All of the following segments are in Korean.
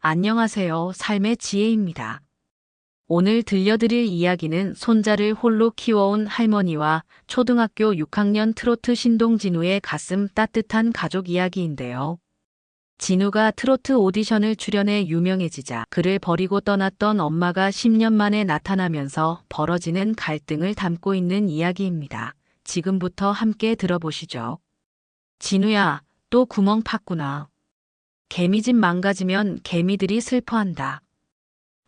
안녕하세요. 삶의 지혜입니다. 오늘 들려드릴 이야기는 손자를 홀로 키워온 할머니와 초등학교 6학년 트로트 신동 진우의 가슴 따뜻한 가족 이야기인데요. 진우가 트로트 오디션을 출연해 유명해지자 그를 버리고 떠났던 엄마가 10년 만에 나타나면서 벌어지는 갈등을 담고 있는 이야기입니다. 지금부터 함께 들어보시죠. 진우야, 또 구멍 팠구나. 개미집 망가지면 개미들이 슬퍼한다.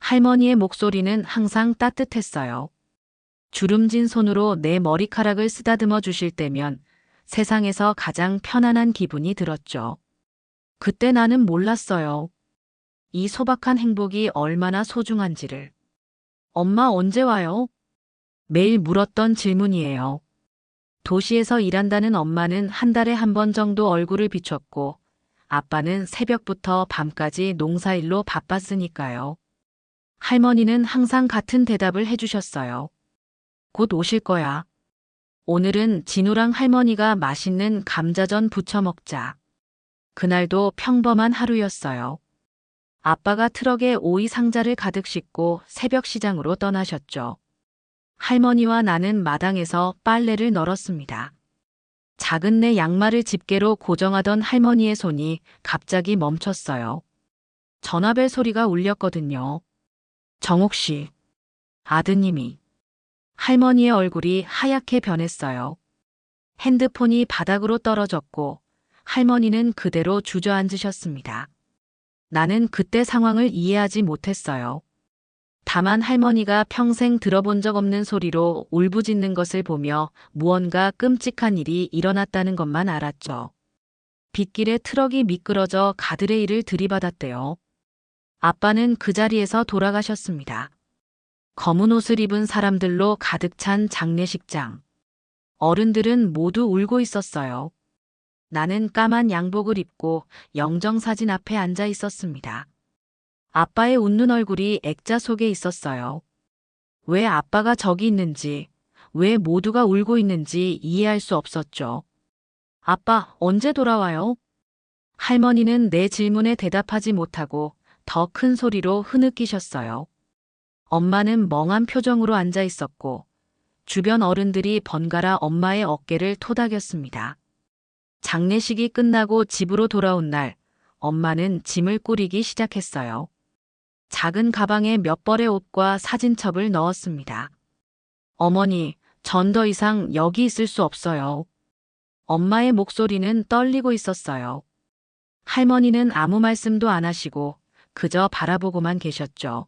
할머니의 목소리는 항상 따뜻했어요. 주름진 손으로 내 머리카락을 쓰다듬어 주실 때면 세상에서 가장 편안한 기분이 들었죠. 그때 나는 몰랐어요. 이 소박한 행복이 얼마나 소중한지를. 엄마 언제 와요? 매일 물었던 질문이에요. 도시에서 일한다는 엄마는 한 달에 한 번 정도 얼굴을 비췄고 아빠는 새벽부터 밤까지 농사일로 바빴으니까요. 할머니는 항상 같은 대답을 해주셨어요. 곧 오실 거야. 오늘은 진우랑 할머니가 맛있는 감자전 부쳐 먹자. 그날도 평범한 하루였어요. 아빠가 트럭에 오이 상자를 가득 싣고 새벽 시장으로 떠나셨죠. 할머니와 나는 마당에서 빨래를 널었습니다. 작은 내 양말을 집게로 고정하던 할머니의 손이 갑자기 멈췄어요. 전화벨 소리가 울렸거든요. 정옥 씨, 아드님이. 할머니의 얼굴이 하얗게 변했어요. 핸드폰이 바닥으로 떨어졌고 할머니는 그대로 주저앉으셨습니다. 나는 그때 상황을 이해하지 못했어요. 다만 할머니가 평생 들어본 적 없는 소리로 울부짖는 것을 보며 무언가 끔찍한 일이 일어났다는 것만 알았죠. 빗길에 트럭이 미끄러져 가드레일을 들이받았대요. 아빠는 그 자리에서 돌아가셨습니다. 검은 옷을 입은 사람들로 가득 찬 장례식장. 어른들은 모두 울고 있었어요. 나는 까만 양복을 입고 영정사진 앞에 앉아 있었습니다. 아빠의 웃는 얼굴이 액자 속에 있었어요. 왜 아빠가 저기 있는지, 왜 모두가 울고 있는지 이해할 수 없었죠. 아빠, 언제 돌아와요? 할머니는 내 질문에 대답하지 못하고 더 큰 소리로 흐느끼셨어요. 엄마는 멍한 표정으로 앉아 있었고 주변 어른들이 번갈아 엄마의 어깨를 토닥였습니다. 장례식이 끝나고 집으로 돌아온 날, 엄마는 짐을 꾸리기 시작했어요. 작은 가방에 몇 벌의 옷과 사진첩을 넣었습니다. 어머니, 전 더 이상 여기 있을 수 없어요. 엄마의 목소리는 떨리고 있었어요. 할머니는 아무 말씀도 안 하시고 그저 바라보고만 계셨죠.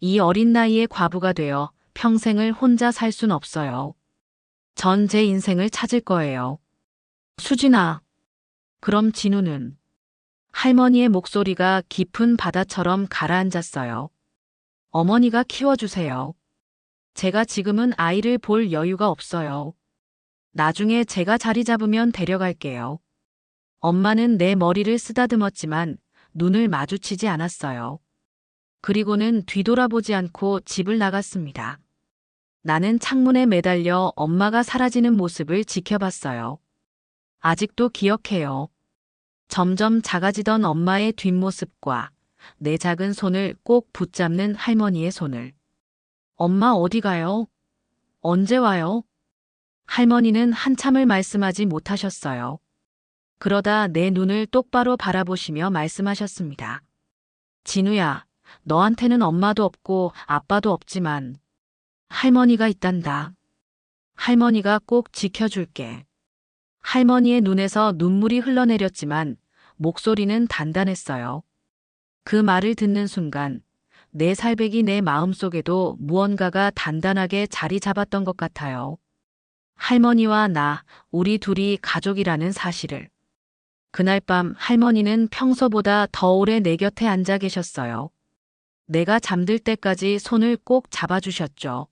이 어린 나이에 과부가 되어 평생을 혼자 살 순 없어요. 전 제 인생을 찾을 거예요. 수진아. 그럼 진우는? 할머니의 목소리가 깊은 바다처럼 가라앉았어요. 어머니가 키워주세요. 제가 지금은 아이를 볼 여유가 없어요. 나중에 제가 자리 잡으면 데려갈게요. 엄마는 내 머리를 쓰다듬었지만 눈을 마주치지 않았어요. 그리고는 뒤돌아보지 않고 집을 나갔습니다. 나는 창문에 매달려 엄마가 사라지는 모습을 지켜봤어요. 아직도 기억해요. 점점 작아지던 엄마의 뒷모습과 내 작은 손을 꼭 붙잡는 할머니의 손을. 엄마 어디 가요? 언제 와요? 할머니는 한참을 말씀하지 못하셨어요. 그러다 내 눈을 똑바로 바라보시며 말씀하셨습니다. 진우야, 너한테는 엄마도 없고 아빠도 없지만 할머니가 있단다. 할머니가 꼭 지켜줄게. 할머니의 눈에서 눈물이 흘러내렸지만 목소리는 단단했어요. 그 말을 듣는 순간 내 살백이 내 마음속에도 무언가가 단단하게 자리 잡았던 것 같아요. 할머니와 나, 우리 둘이 가족이라는 사실을. 그날 밤 할머니는 평소보다 더 오래 내 곁에 앉아 계셨어요. 내가 잠들 때까지 손을 꼭 잡아주셨죠.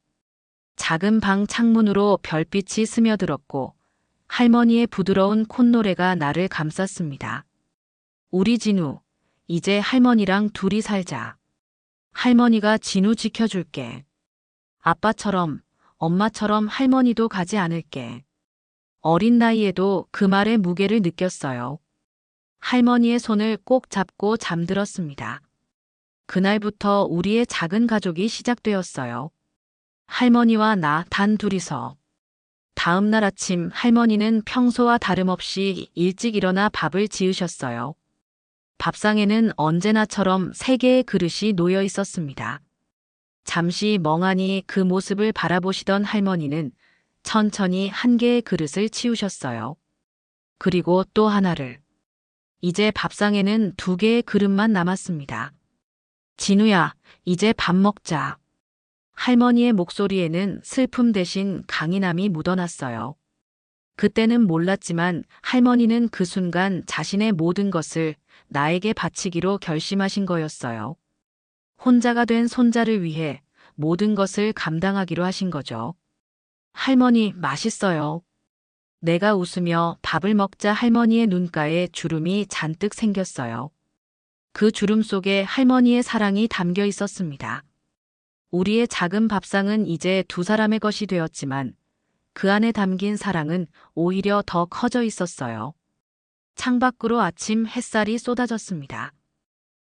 작은 방 창문으로 별빛이 스며들었고 할머니의 부드러운 콧노래가 나를 감쌌습니다. 우리 진우, 이제 할머니랑 둘이 살자. 할머니가 진우 지켜줄게. 아빠처럼, 엄마처럼 할머니도 가지 않을게. 어린 나이에도 그 말의 무게를 느꼈어요. 할머니의 손을 꼭 잡고 잠들었습니다. 그날부터 우리의 작은 가족이 시작되었어요. 할머니와 나 단 둘이서. 다음 날 아침 할머니는 평소와 다름없이 일찍 일어나 밥을 지으셨어요. 밥상에는 언제나처럼 세 개의 그릇이 놓여 있었습니다. 잠시 멍하니 그 모습을 바라보시던 할머니는 천천히 한 개의 그릇을 치우셨어요. 그리고 또 하나를. 이제 밥상에는 두 개의 그릇만 남았습니다. 진우야, 이제 밥 먹자. 할머니의 목소리에는 슬픔 대신 강인함이 묻어났어요. 그때는 몰랐지만 할머니는 그 순간 자신의 모든 것을 나에게 바치기로 결심하신 거였어요. 혼자가 된 손자를 위해 모든 것을 감당하기로 하신 거죠. 할머니, 맛있어요. 내가 웃으며 밥을 먹자 할머니의 눈가에 주름이 잔뜩 생겼어요. 그 주름 속에 할머니의 사랑이 담겨 있었습니다. 우리의 작은 밥상은 이제 두 사람의 것이 되었지만 그 안에 담긴 사랑은 오히려 더 커져 있었어요. 창밖으로 아침 햇살이 쏟아졌습니다.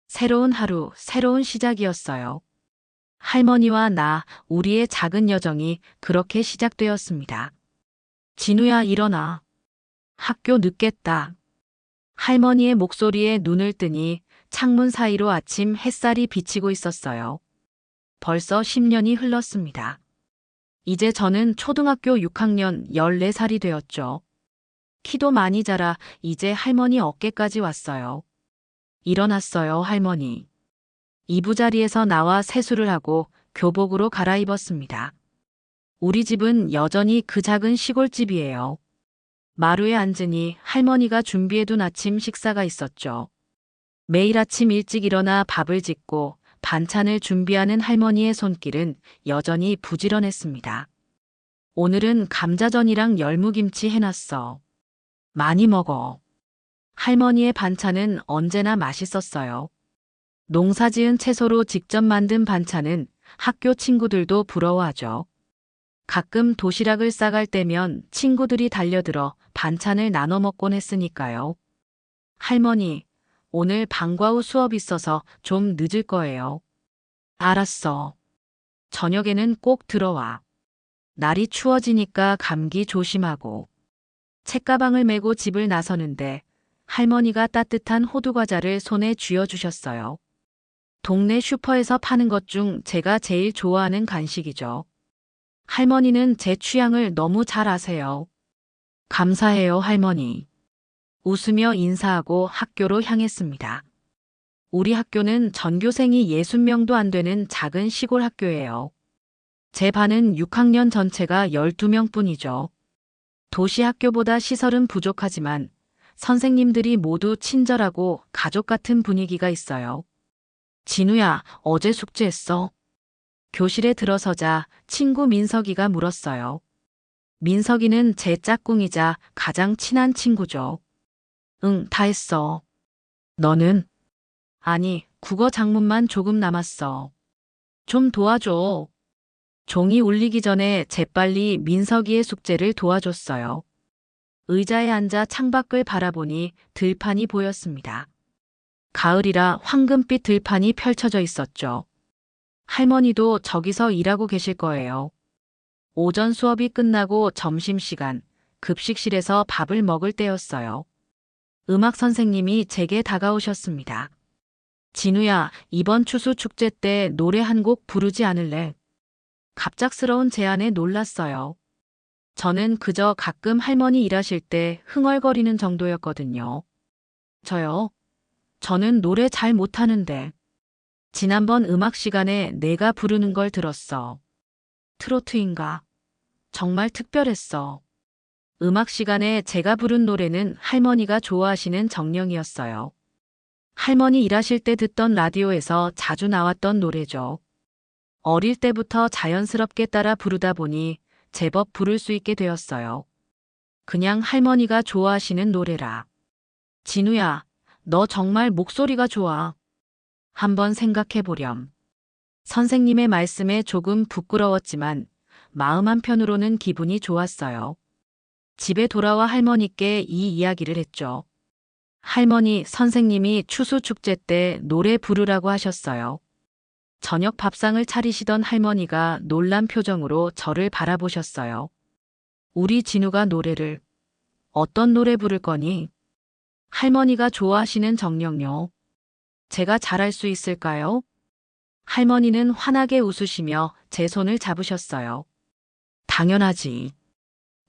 새로운 하루, 새로운 시작이었어요. 할머니와 나, 우리의 작은 여정이 그렇게 시작되었습니다. 진우야, 일어나. 학교 늦겠다. 할머니의 목소리에 눈을 뜨니 창문 사이로 아침 햇살이 비치고 있었어요. 벌써 10년이 흘렀습니다. 이제 저는 초등학교 6학년 14살이 되었죠. 키도 많이 자라 이제 할머니 어깨까지 왔어요. 일어났어요, 할머니. 이부자리에서 나와 세수를 하고 교복으로 갈아입었습니다. 우리 집은 여전히 그 작은 시골집이에요. 마루에 앉으니 할머니가 준비해둔 아침 식사가 있었죠. 매일 아침 일찍 일어나 밥을 짓고 반찬을 준비하는 할머니의 손길은 여전히 부지런했습니다. 오늘은 감자전이랑 열무김치 해놨어. 많이 먹어. 할머니의 반찬은 언제나 맛있었어요. 농사지은 채소로 직접 만든 반찬은 학교 친구들도 부러워하죠. 가끔 도시락을 싸갈 때면 친구들이 달려들어 반찬을 나눠 먹곤 했으니까요. 할머니, 오늘 방과 후 수업 있어서 좀 늦을 거예요. 알았어. 저녁에는 꼭 들어와. 날이 추워지니까 감기 조심하고. 책가방을 메고 집을 나서는데 할머니가 따뜻한 호두과자를 손에 쥐어주셨어요. 동네 슈퍼에서 파는 것 중 제가 제일 좋아하는 간식이죠. 할머니는 제 취향을 너무 잘 아세요. 감사해요, 할머니. 웃으며 인사하고 학교로 향했습니다. 우리 학교는 전교생이 60명도 안 되는 작은 시골 학교예요. 제 반은 6학년 전체가 12명뿐이죠. 도시 학교보다 시설은 부족하지만 선생님들이 모두 친절하고 가족 같은 분위기가 있어요. 진우야, 어제 숙제했어? 교실에 들어서자 친구 민석이가 물었어요. 민석이는 제 짝꿍이자 가장 친한 친구죠. 응, 다 했어. 너는? 아니, 국어 작문만 조금 남았어. 좀 도와줘. 종이 울리기 전에 재빨리 민석이의 숙제를 도와줬어요. 의자에 앉아 창밖을 바라보니 들판이 보였습니다. 가을이라 황금빛 들판이 펼쳐져 있었죠. 할머니도 저기서 일하고 계실 거예요. 오전 수업이 끝나고 점심시간, 급식실에서 밥을 먹을 때였어요. 음악 선생님이 제게 다가오셨습니다. 진우야, 이번 추수 축제 때 노래 한 곡 부르지 않을래? 갑작스러운 제안에 놀랐어요. 저는 그저 가끔 할머니 일하실 때 흥얼거리는 정도였거든요. 저요? 저는 노래 잘 못하는데. 지난번 음악 시간에 내가 부르는 걸 들었어. 트로트인가? 정말 특별했어. 음악 시간에 제가 부른 노래는 할머니가 좋아하시는 정령이었어요. 할머니 일하실 때 듣던 라디오에서 자주 나왔던 노래죠. 어릴 때부터 자연스럽게 따라 부르다 보니 제법 부를 수 있게 되었어요. 그냥 할머니가 좋아하시는 노래라. 진우야, 너 정말 목소리가 좋아. 한번 생각해 보렴. 선생님의 말씀에 조금 부끄러웠지만 마음 한편으로는 기분이 좋았어요. 집에 돌아와 할머니께 이 이야기를 했죠. 할머니, 선생님이 추수 축제 때 노래 부르라고 하셨어요. 저녁 밥상을 차리시던 할머니가 놀란 표정으로 저를 바라보셨어요. 우리 진우가 노래를, 어떤 노래 부를 거니? 할머니가 좋아하시는 정령요. 제가 잘할 수 있을까요? 할머니는 환하게 웃으시며 제 손을 잡으셨어요. 당연하지.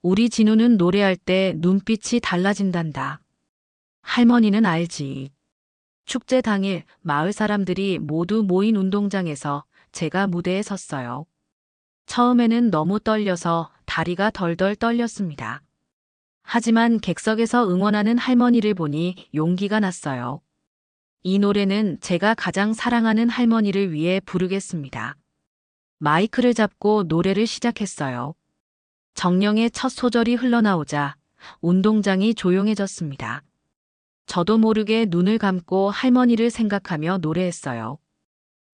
우리 진우는 노래할 때 눈빛이 달라진단다. 할머니는 알지. 축제 당일 마을 사람들이 모두 모인 운동장에서 제가 무대에 섰어요. 처음에는 너무 떨려서 다리가 덜덜 떨렸습니다. 하지만 객석에서 응원하는 할머니를 보니 용기가 났어요. 이 노래는 제가 가장 사랑하는 할머니를 위해 부르겠습니다. 마이크를 잡고 노래를 시작했어요. 정령의 첫 소절이 흘러나오자 운동장이 조용해졌습니다. 저도 모르게 눈을 감고 할머니를 생각하며 노래했어요.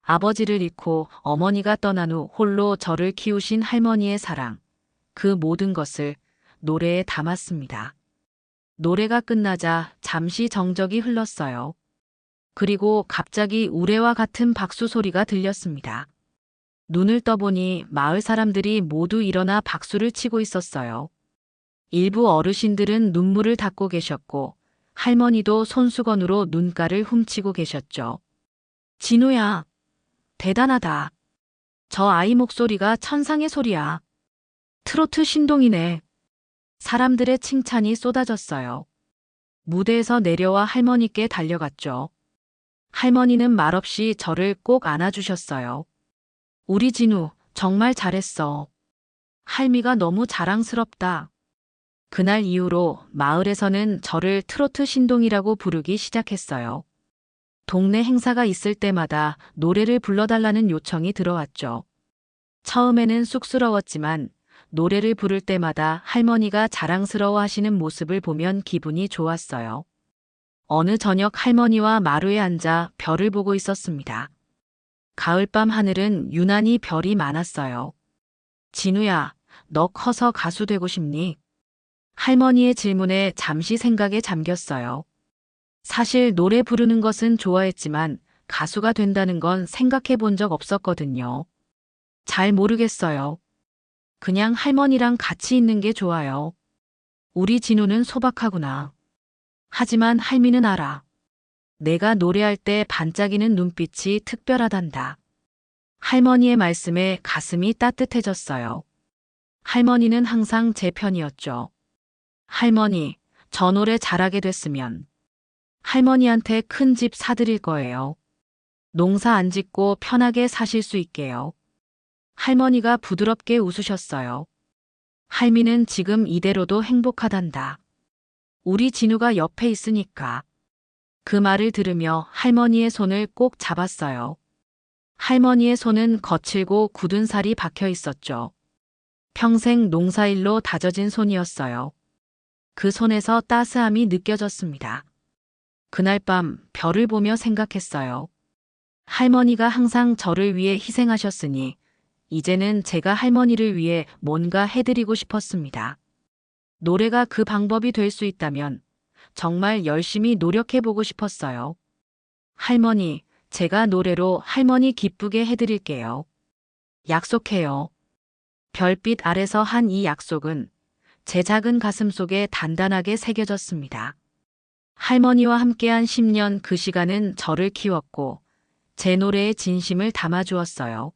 아버지를 잃고 어머니가 떠난 후 홀로 저를 키우신 할머니의 사랑, 그 모든 것을 노래에 담았습니다. 노래가 끝나자 잠시 정적이 흘렀어요. 그리고 갑자기 우레와 같은 박수 소리가 들렸습니다. 눈을 떠보니 마을 사람들이 모두 일어나 박수를 치고 있었어요. 일부 어르신들은 눈물을 닦고 계셨고 할머니도 손수건으로 눈가를 훔치고 계셨죠. 진우야, 대단하다. 저 아이 목소리가 천상의 소리야. 트로트 신동이네. 사람들의 칭찬이 쏟아졌어요. 무대에서 내려와 할머니께 달려갔죠. 할머니는 말없이 저를 꼭 안아주셨어요. 우리 진우, 정말 잘했어. 할미가 너무 자랑스럽다. 그날 이후로 마을에서는 저를 트로트 신동이라고 부르기 시작했어요. 동네 행사가 있을 때마다 노래를 불러달라는 요청이 들어왔죠. 처음에는 쑥스러웠지만 노래를 부를 때마다 할머니가 자랑스러워 하시는 모습을 보면 기분이 좋았어요. 어느 저녁 할머니와 마루에 앉아 별을 보고 있었습니다. 가을밤 하늘은 유난히 별이 많았어요. 진우야, 너 커서 가수 되고 싶니? 할머니의 질문에 잠시 생각에 잠겼어요. 사실 노래 부르는 것은 좋아했지만 가수가 된다는 건 생각해 본 적 없었거든요. 잘 모르겠어요. 그냥 할머니랑 같이 있는 게 좋아요. 우리 진우는 소박하구나. 하지만 할미는 알아. 내가 노래할 때 반짝이는 눈빛이 특별하단다. 할머니의 말씀에 가슴이 따뜻해졌어요. 할머니는 항상 제 편이었죠. 할머니, 저 노래 잘하게 됐으면 할머니한테 큰 집 사드릴 거예요. 농사 안 짓고 편하게 사실 수 있게요. 할머니가 부드럽게 웃으셨어요. 할미는 지금 이대로도 행복하단다. 우리 진우가 옆에 있으니까. 그 말을 들으며 할머니의 손을 꼭 잡았어요. 할머니의 손은 거칠고 굳은 살이 박혀 있었죠. 평생 농사일로 다져진 손이었어요. 그 손에서 따스함이 느껴졌습니다. 그날 밤 별을 보며 생각했어요. 할머니가 항상 저를 위해 희생하셨으니 이제는 제가 할머니를 위해 뭔가 해드리고 싶었습니다. 노래가 그 방법이 될 수 있다면 정말 열심히 노력해보고 싶었어요. 할머니, 제가 노래로 할머니 기쁘게 해드릴게요. 약속해요. 별빛 아래서 한 이 약속은 제 작은 가슴 속에 단단하게 새겨졌습니다. 할머니와 함께한 10년 그 시간은 저를 키웠고 제 노래에 진심을 담아주었어요.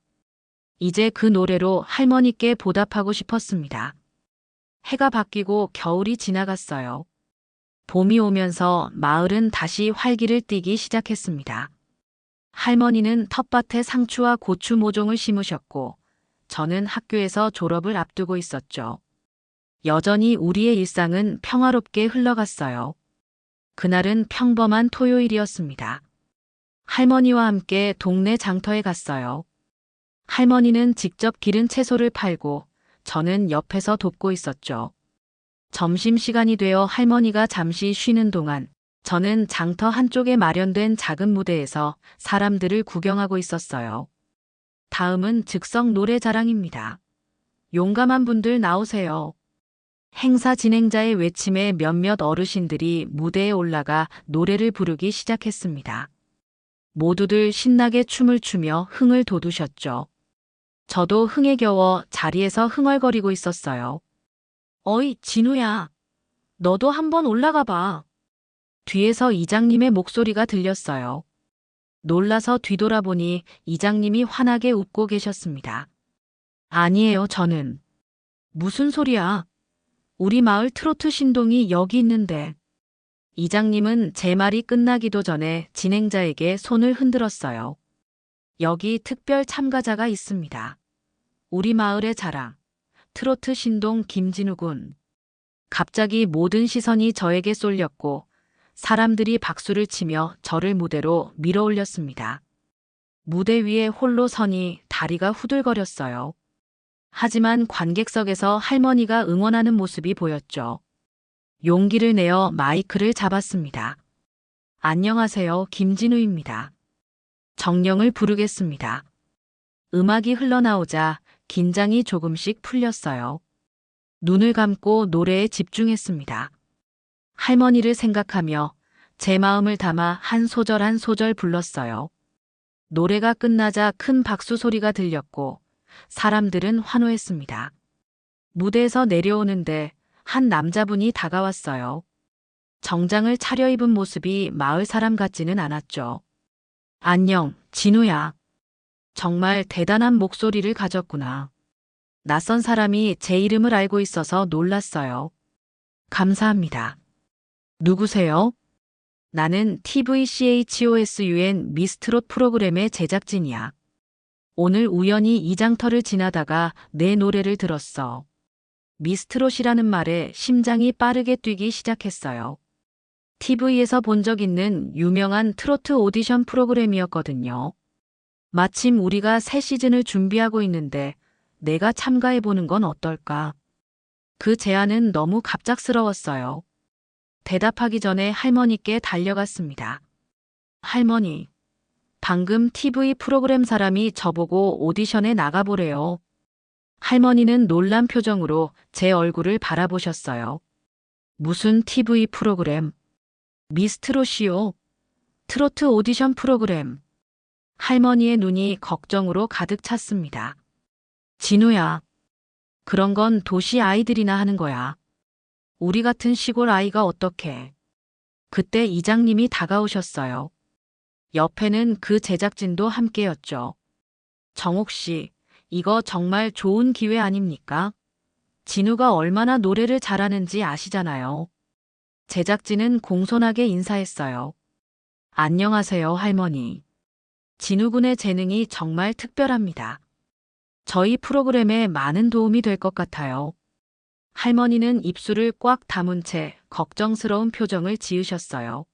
이제 그 노래로 할머니께 보답하고 싶었습니다. 해가 바뀌고 겨울이 지나갔어요. 봄이 오면서 마을은 다시 활기를 띠기 시작했습니다. 할머니는 텃밭에 상추와 고추 모종을 심으셨고 저는 학교에서 졸업을 앞두고 있었죠. 여전히 우리의 일상은 평화롭게 흘러갔어요. 그날은 평범한 토요일이었습니다. 할머니와 함께 동네 장터에 갔어요. 할머니는 직접 기른 채소를 팔고 저는 옆에서 돕고 있었죠. 점심시간이 되어 할머니가 잠시 쉬는 동안 저는 장터 한쪽에 마련된 작은 무대에서 사람들을 구경하고 있었어요. 다음은 즉석 노래 자랑입니다. 용감한 분들 나오세요. 행사 진행자의 외침에 몇몇 어르신들이 무대에 올라가 노래를 부르기 시작했습니다. 모두들 신나게 춤을 추며 흥을 돋우셨죠. 저도 흥에 겨워 자리에서 흥얼거리고 있었어요. 어이, 진우야. 너도 한번 올라가 봐. 뒤에서 이장님의 목소리가 들렸어요. 놀라서 뒤돌아보니 이장님이 환하게 웃고 계셨습니다. 아니에요, 저는. 무슨 소리야? 우리 마을 트로트 신동이 여기 있는데. 이장님은 제 말이 끝나기도 전에 진행자에게 손을 흔들었어요. 여기 특별 참가자가 있습니다. 우리 마을의 자랑, 트로트 신동 김진우 군. 갑자기 모든 시선이 저에게 쏠렸고 사람들이 박수를 치며 저를 무대로 밀어 올렸습니다. 무대 위에 홀로 서니 다리가 후들거렸어요. 하지만 관객석에서 할머니가 응원하는 모습이 보였죠. 용기를 내어 마이크를 잡았습니다. 안녕하세요, 김진우입니다. 정령을 부르겠습니다. 음악이 흘러나오자 긴장이 조금씩 풀렸어요. 눈을 감고 노래에 집중했습니다. 할머니를 생각하며 제 마음을 담아 한 소절 불렀어요. 노래가 끝나자 큰 박수 소리가 들렸고 사람들은 환호했습니다. 무대에서 내려오는데 한 남자분이 다가왔어요. 정장을 차려입은 모습이 마을 사람 같지는 않았죠. 안녕, 진우야. 정말 대단한 목소리를 가졌구나. 낯선 사람이 제 이름을 알고 있어서 놀랐어요. 감사합니다. 누구세요? 나는 TVCHOSUN 미스트롯 프로그램의 제작진이야. 오늘 우연히 이장터를 지나다가 내 노래를 들었어. 미스트롯이라는 말에 심장이 빠르게 뛰기 시작했어요. TV에서 본 적 있는 유명한 트로트 오디션 프로그램이었거든요. 마침 우리가 새 시즌을 준비하고 있는데 내가 참가해보는 건 어떨까? 그 제안은 너무 갑작스러웠어요. 대답하기 전에 할머니께 달려갔습니다. 할머니, 방금 TV 프로그램 사람이 저보고 오디션에 나가보래요. 할머니는 놀란 표정으로 제 얼굴을 바라보셨어요. 무슨 TV 프로그램? 미스트롯이요. 트로트 오디션 프로그램. 할머니의 눈이 걱정으로 가득 찼습니다. 진우야, 그런 건 도시 아이들이나 하는 거야. 우리 같은 시골 아이가 어떡해. 그때 이장님이 다가오셨어요. 옆에는 그 제작진도 함께였죠. 정옥 씨, 이거 정말 좋은 기회 아닙니까? 진우가 얼마나 노래를 잘하는지 아시잖아요. 제작진은 공손하게 인사했어요. 안녕하세요, 할머니. 진우군의 재능이 정말 특별합니다. 저희 프로그램에 많은 도움이 될 것 같아요. 할머니는 입술을 꽉 다문 채 걱정스러운 표정을 지으셨어요.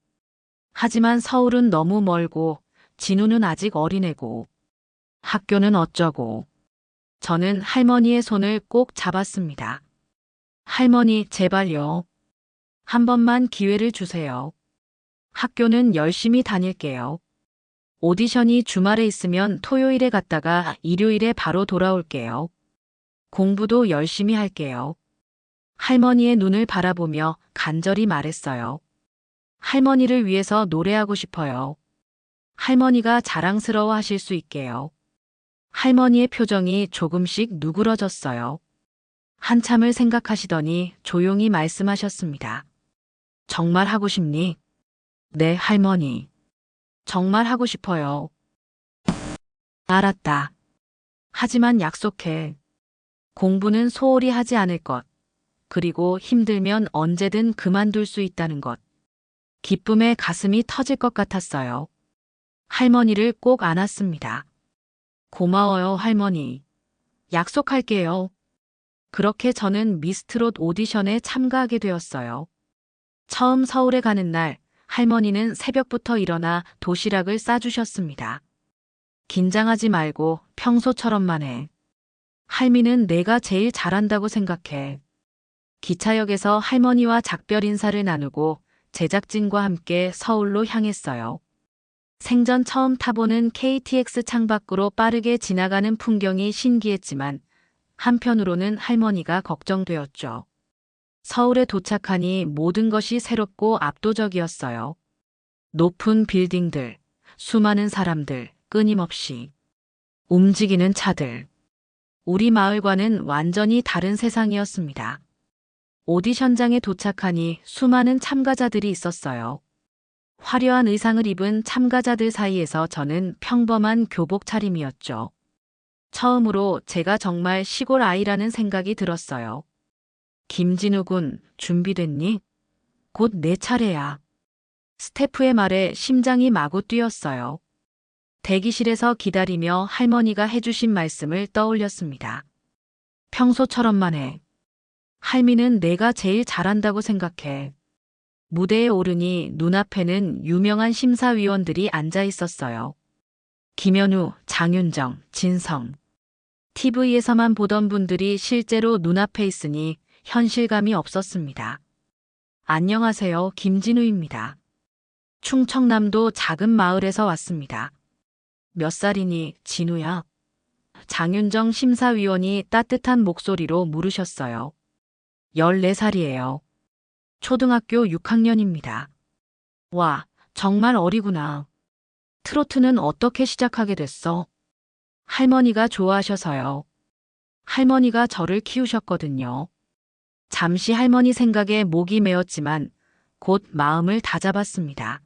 하지만 서울은 너무 멀고 진우는 아직 어린애고 학교는 어쩌고. 저는 할머니의 손을 꼭 잡았습니다. 할머니, 제발요. 한 번만 기회를 주세요. 학교는 열심히 다닐게요. 오디션이 주말에 있으면 토요일에 갔다가 일요일에 바로 돌아올게요. 공부도 열심히 할게요. 할머니의 눈을 바라보며 간절히 말했어요. 할머니를 위해서 노래하고 싶어요. 할머니가 자랑스러워 하실 수 있게요. 할머니의 표정이 조금씩 누그러졌어요. 한참을 생각하시더니 조용히 말씀하셨습니다. 정말 하고 싶니? 네, 할머니. 정말 하고 싶어요. 알았다. 하지만 약속해. 공부는 소홀히 하지 않을 것. 그리고 힘들면 언제든 그만둘 수 있다는 것. 기쁨에 가슴이 터질 것 같았어요. 할머니를 꼭 안았습니다. 고마워요, 할머니. 약속할게요. 그렇게 저는 미스트롯 오디션에 참가하게 되었어요. 처음 서울에 가는 날, 할머니는 새벽부터 일어나 도시락을 싸주셨습니다. 긴장하지 말고 평소처럼만 해. 할미는 내가 제일 잘한다고 생각해. 기차역에서 할머니와 작별 인사를 나누고 제작진과 함께 서울로 향했어요. 생전 처음 타보는 KTX 창밖으로 빠르게 지나가는 풍경이 신기했지만 한편으로는 할머니가 걱정되었죠. 서울에 도착하니 모든 것이 새롭고 압도적이었어요. 높은 빌딩들, 수많은 사람들, 끊임없이 움직이는 차들. 우리 마을과는 완전히 다른 세상이었습니다. 오디션장에 도착하니 수많은 참가자들이 있었어요. 화려한 의상을 입은 참가자들 사이에서 저는 평범한 교복 차림이었죠. 처음으로 제가 정말 시골 아이라는 생각이 들었어요. 김진우 군, 준비됐니? 곧 내 차례야. 스태프의 말에 심장이 마구 뛰었어요. 대기실에서 기다리며 할머니가 해주신 말씀을 떠올렸습니다. 평소처럼만 해. 할미는 내가 제일 잘한다고 생각해. 무대에 오르니 눈앞에는 유명한 심사위원들이 앉아 있었어요. 김현우, 장윤정, 진성. TV에서만 보던 분들이 실제로 눈앞에 있으니 현실감이 없었습니다. 안녕하세요, 김진우입니다. 충청남도 작은 마을에서 왔습니다. 몇 살이니, 진우야? 장윤정 심사위원이 따뜻한 목소리로 물으셨어요. 14살이에요. 초등학교 6학년입니다. 와, 정말 어리구나. 트로트는 어떻게 시작하게 됐어? 할머니가 좋아하셔서요. 할머니가 저를 키우셨거든요. 잠시 할머니 생각에 목이 메었지만 곧 마음을 다잡았습니다.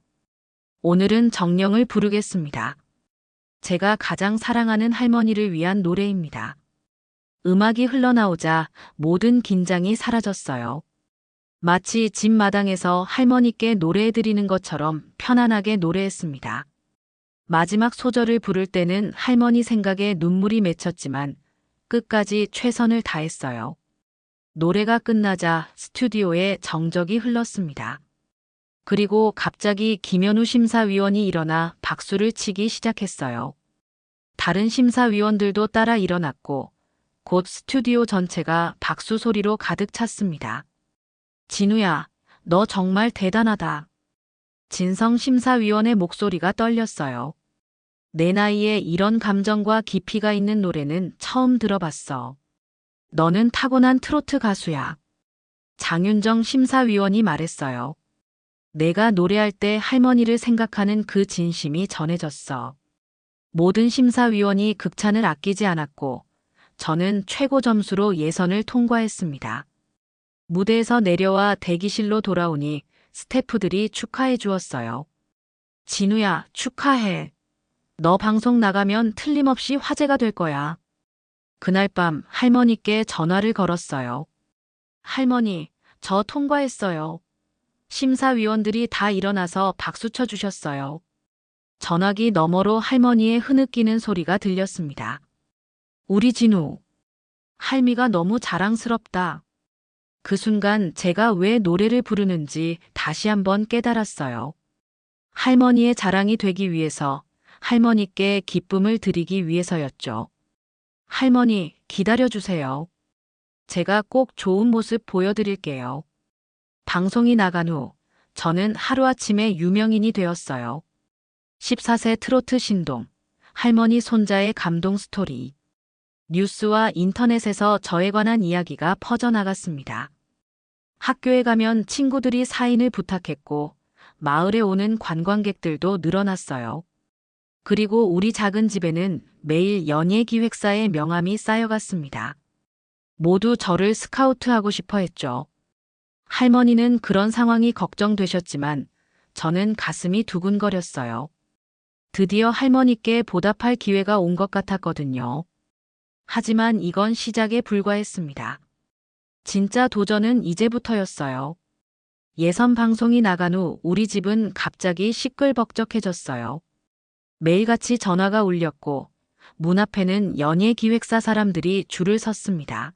오늘은 정령을 부르겠습니다. 제가 가장 사랑하는 할머니를 위한 노래입니다. 음악이 흘러나오자 모든 긴장이 사라졌어요. 마치 집 마당에서 할머니께 노래해드리는 것처럼 편안하게 노래했습니다. 마지막 소절을 부를 때는 할머니 생각에 눈물이 맺혔지만 끝까지 최선을 다했어요. 노래가 끝나자 스튜디오에 정적이 흘렀습니다. 그리고 갑자기 김현우 심사위원이 일어나 박수를 치기 시작했어요. 다른 심사위원들도 따라 일어났고 곧 스튜디오 전체가 박수 소리로 가득 찼습니다. 진우야, 너 정말 대단하다. 진성 심사위원의 목소리가 떨렸어요. 내 나이에 이런 감정과 깊이가 있는 노래는 처음 들어봤어. 너는 타고난 트로트 가수야. 장윤정 심사위원이 말했어요. 내가 노래할 때 할머니를 생각하는 그 진심이 전해졌어. 모든 심사위원이 극찬을 아끼지 않았고 저는 최고 점수로 예선을 통과했습니다. 무대에서 내려와 대기실로 돌아오니 스태프들이 축하해 주었어요. 진우야, 축하해. 너 방송 나가면 틀림없이 화제가 될 거야. 그날 밤 할머니께 전화를 걸었어요. 할머니, 저 통과했어요. 심사위원들이 다 일어나서 박수 쳐주셨어요. 전화기 너머로 할머니의 흐느끼는 소리가 들렸습니다. 우리 진우. 할미가 너무 자랑스럽다. 그 순간 제가 왜 노래를 부르는지 다시 한번 깨달았어요. 할머니의 자랑이 되기 위해서, 할머니께 기쁨을 드리기 위해서였죠. 할머니, 기다려주세요. 제가 꼭 좋은 모습 보여드릴게요. 방송이 나간 후 저는 하루아침에 유명인이 되었어요. 14세 트로트 신동, 할머니 손자의 감동 스토리. 뉴스와 인터넷에서 저에 관한 이야기가 퍼져나갔습니다. 학교에 가면 친구들이 사인을 부탁했고 마을에 오는 관광객들도 늘어났어요. 그리고 우리 작은 집에는 매일 연예기획사의 명함이 쌓여갔습니다. 모두 저를 스카우트하고 싶어 했죠. 할머니는 그런 상황이 걱정되셨지만 저는 가슴이 두근거렸어요. 드디어 할머니께 보답할 기회가 온 것 같았거든요. 하지만 이건 시작에 불과했습니다. 진짜 도전은 이제부터였어요. 예선 방송이 나간 후 우리 집은 갑자기 시끌벅적해졌어요. 매일같이 전화가 울렸고 문 앞에는 연예기획사 사람들이 줄을 섰습니다.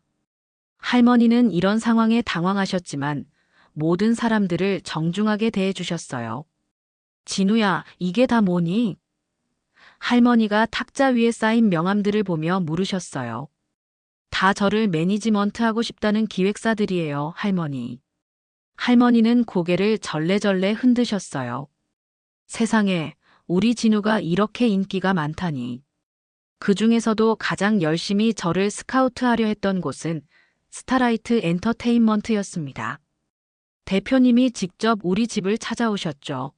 할머니는 이런 상황에 당황하셨지만 모든 사람들을 정중하게 대해주셨어요. 진우야, 이게 다 뭐니? 할머니가 탁자 위에 쌓인 명함들을 보며 물으셨어요. 다 저를 매니지먼트하고 싶다는 기획사들이에요, 할머니. 할머니는 고개를 절레절레 흔드셨어요. 세상에, 우리 진우가 이렇게 인기가 많다니. 그 중에서도 가장 열심히 저를 스카우트하려 했던 곳은 스타라이트 엔터테인먼트였습니다. 대표님이 직접 우리 집을 찾아오셨죠.